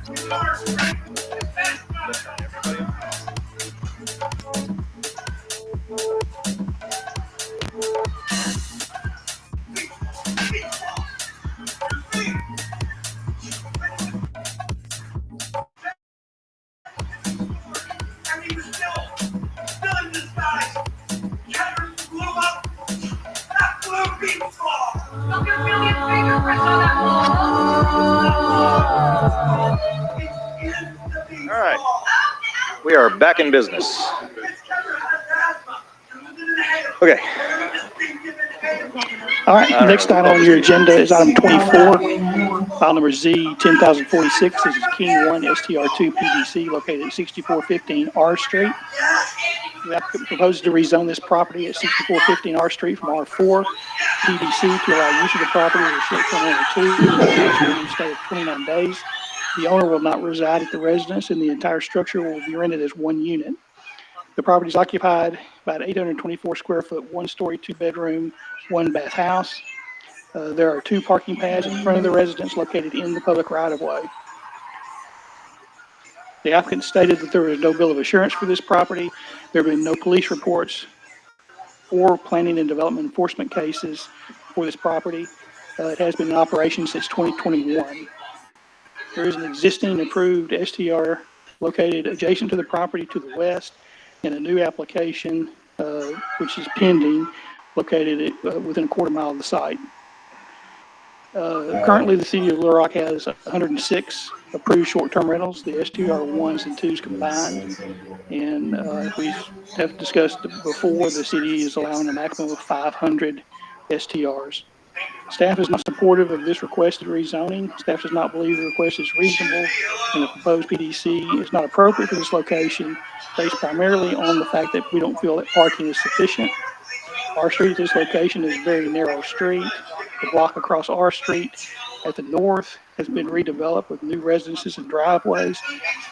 All right. We are back in business. Okay. All right, next item on your agenda is item 24, file number Z 10046. This is King 1 STR2 PDC located at 6415 R Street. The applicant proposes to rezone this property at 6415 R Street from R4 PDC to allow use of the property as a short-term rental 2 stay of 29 days. The owner will not reside at the residence, and the entire structure will be rented as one unit. The property is occupied by an 824 square foot, 1-story, 2-bedroom, 1-bath house. There are 2 parking pads in front of the residence located in the public right-of-way. The applicant stated that there was no bill of assurance for this property. There have been no police reports or planning and development enforcement cases for this property. It has been in operation since 2021. There is an existing approved STR located adjacent to the property to the west, and a new application, which is pending, located within a quarter mile of the site. Currently, the city of Little Rock has 106 approved short-term rentals, the STR 1s and 2s combined. And we have discussed before, the city is allowing a maximum of 500 STRs. Staff is not supportive of this requested rezoning. Staff does not believe the request is reasonable, and the proposed PDC is not appropriate for this location, based primarily on the fact that we don't feel that parking is sufficient. Our street at this location is a very narrow street. The block across our street at the north has been redeveloped with new residences and driveways,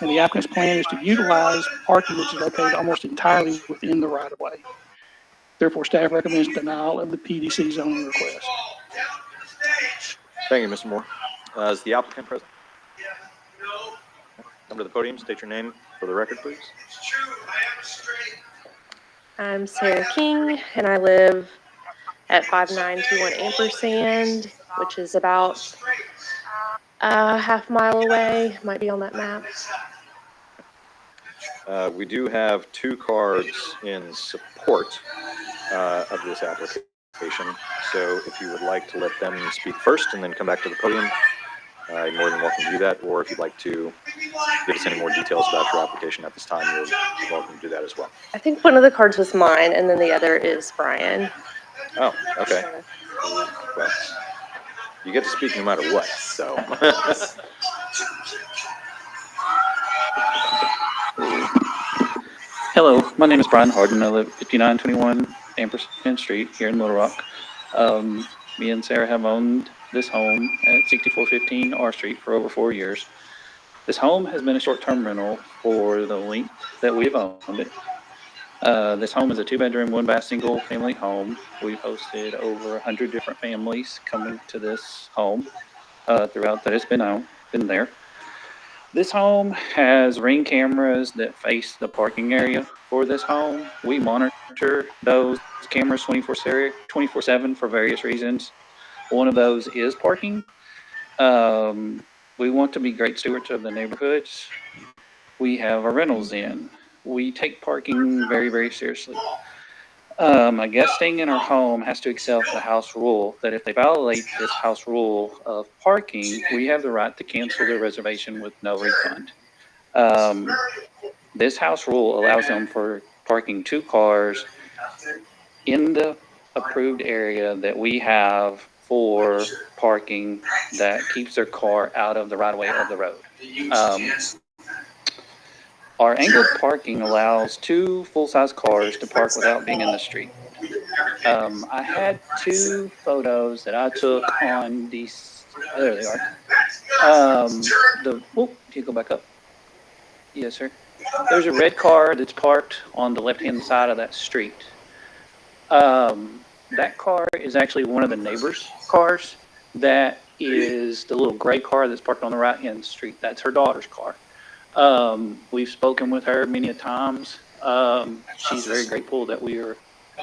and the applicant's plan is to utilize parking which is located almost entirely within the right-of-way. Therefore, staff recommends denial of the PDC zoning request. Thank you, Mr. Moore. Is the applicant present? Come to the podium, state your name for the record, please. I'm Sarah King, and I live at 5921 Ampersand, which is about a half-mile away. Might be on that map. We do have 2 cards in support of this application. So if you would like to let them speak first and then come back to the podium, you're more than welcome to do that. Or if you'd like to give us any more details about your application at this time, you're welcome to do that as well. I think one of the cards was mine, and then the other is Brian. Oh, okay. Well, you get to speak no matter what, so. Hello, my name is Brian Harden. I live at 5921 Ampersand Street here in Little Rock. Me and Sarah have owned this home at 6415 R Street for over 4 years. This home has been a short-term rental for the length that we've owned it. This home is a 2-bedroom, 1-bath, single-family home. We've hosted over 100 different families coming to this home throughout that it's been there. This home has Ring cameras that face the parking area for this home. We monitor those cameras 24/7 for various reasons. One of those is parking. We want to be great stewards of the neighborhoods. We have our rentals in. We take parking very, very seriously. A guest staying in our home has to accept the house rule that if they violate this house rule of parking, we have the right to cancel their reservation with no refund. This house rule allows them for parking 2 cars in the approved area that we have for parking that keeps their car out of the right of way of the road. Our angled parking allows 2 full-size cars to park without being in the street. I had 2 photos that I took on these. There they are. Can you go back up? Yes, sir. There's a red car that's parked on the left-hand side of that street. That car is actually one of the neighbors' cars that is the little gray car that's parked on the right-hand street. That's her daughter's car. We've spoken with her many a times. She's very grateful that we are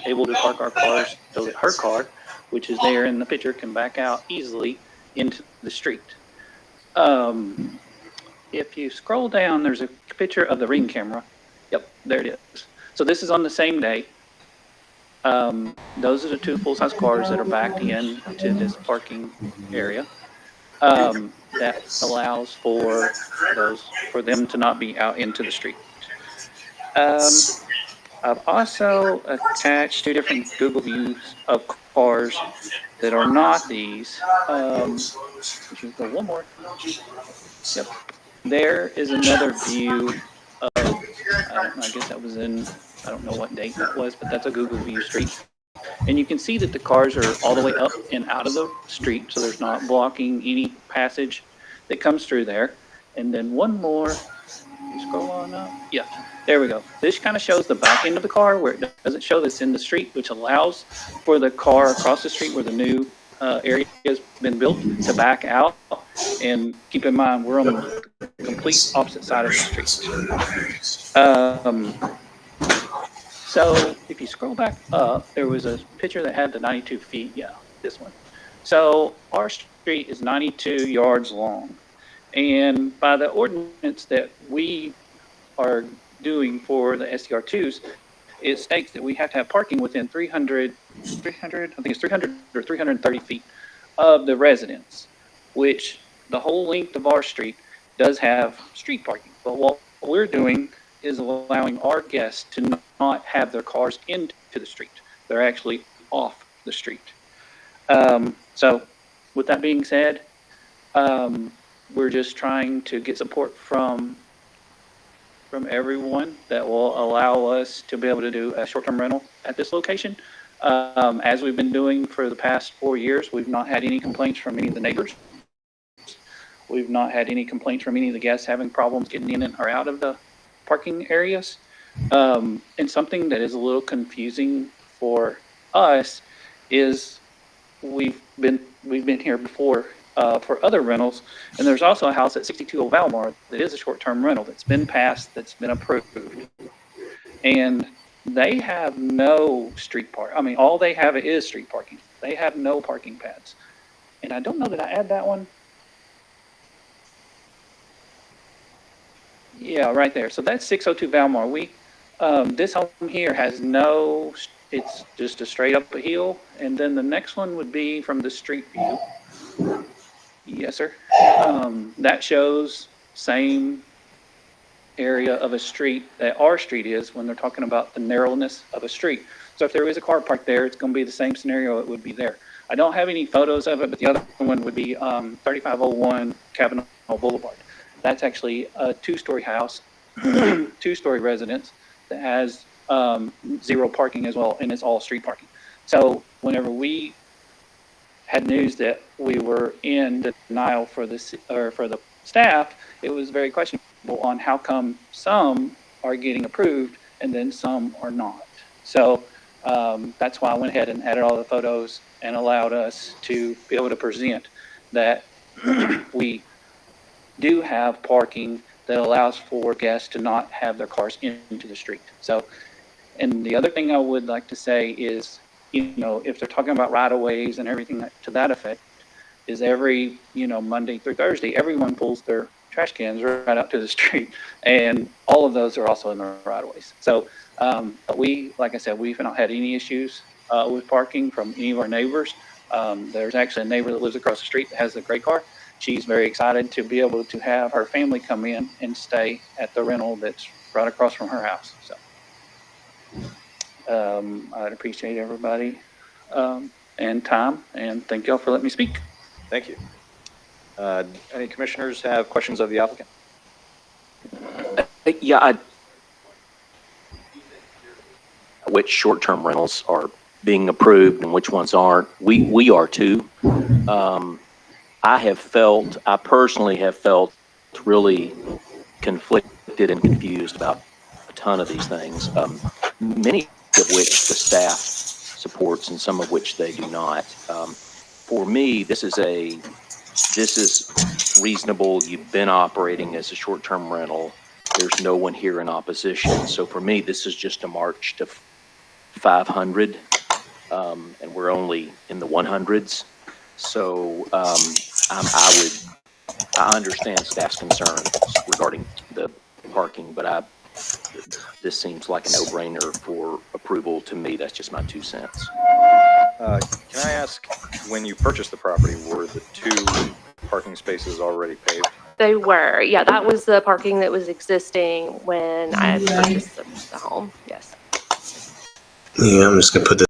able to park our cars so that her car, which is there in the picture, can back out easily into the street. If you scroll down, there's a picture of the Ring camera. Yep, there it is. So this is on the same day. Those are the two full-size cars that are backed in to this parking area. That allows for them to not be out into the street. I've also attached two different Google views of cars that are not these. If you go one more. Yep. There is another view of, I guess that was in, I don't know what date that was, but that's a Google view street. And you can see that the cars are all the way up and out of the street, so there's not blocking any passage that comes through there. And then one more, you scroll on up. Yeah, there we go. This kind of shows the back end of the car where it doesn't show this in the street, which allows for the car across the street where the new area has been built to back out. And keep in mind, we're on the complete opposite side of the street. So if you scroll back up, there was a picture that had the 92 feet. Yeah, this one. So our street is 92 yards long. And by the ordinance that we are doing for the SDR2s, it states that we have to have parking within 300, I think it's 300 or 330 feet of the residence, which the whole length of our street does have street parking. But what we're doing is allowing our guests to not have their cars into the street. They're actually off the street. So with that being said, we're just trying to get support from everyone that will allow us to be able to do a short-term rental at this location. As we've been doing for the past 4 years, we've not had any complaints from any of the neighbors. We've not had any complaints from any of the guests having problems getting in and or out of the parking areas. And something that is a little confusing for us is we've been here before for other rentals, and there's also a house at 62 Valmar that is a short-term rental that's been passed, that's been approved, and they have no street park. I mean, all they have is street parking. They have no parking pads, and I don't know that I add that one. Yeah, right there. So that's 602 Valmar. This home here has no, it's just a straight up a hill. And then the next one would be from the street view. Yes, sir. That shows same area of a street that our street is when they're talking about the narrowness of a street. So if there is a car parked there, it's going to be the same scenario it would be there. I don't have any photos of it, but the other one would be 3501 Kavanaugh Boulevard. That's actually a two-story house, two-story residence that has 0 parking as well, and it's all street parking. So whenever we had news that we were in denial for the staff, it was very questionable on how come some are getting approved and then some are not. So that's why I went ahead and added all the photos and allowed us to be able to present that we do have parking that allows for guests to not have their cars into the street. So, and the other thing I would like to say is, you know, if they're talking about right-of-ways and everything to that effect, is every, you know, Monday through Thursday, everyone pulls their trash cans right out to the street, and all of those are also in the right-of-ways. So, we, like I said, we've not had any issues with parking from any of our neighbors. There's actually a neighbor that lives across the street that has a great car. She's very excited to be able to have her family come in and stay at the rental that's right across from her house. So I'd appreciate everybody and time, and thank y'all for letting me speak. Thank you. Any commissioners have questions of the applicant? Yeah, which short-term rentals are being approved and which ones aren't. We are too. I personally have felt really conflicted and confused about a ton of these things, many of which the staff supports and some of which they do not. For me, this is a this is reasonable. You've been operating as a short-term rental. There's no one here in opposition. So for me, this is just a march to 500, and we're only in the 100s. So I understand staff's concerns regarding the parking, but this seems like a no-brainer for approval to me. That's just my 2 cents. Can I ask, when you purchased the property, were the 2 parking spaces already paved? They were, yeah, that was the parking that was existing when I purchased the home, yes. Yeah, I'm just gonna put this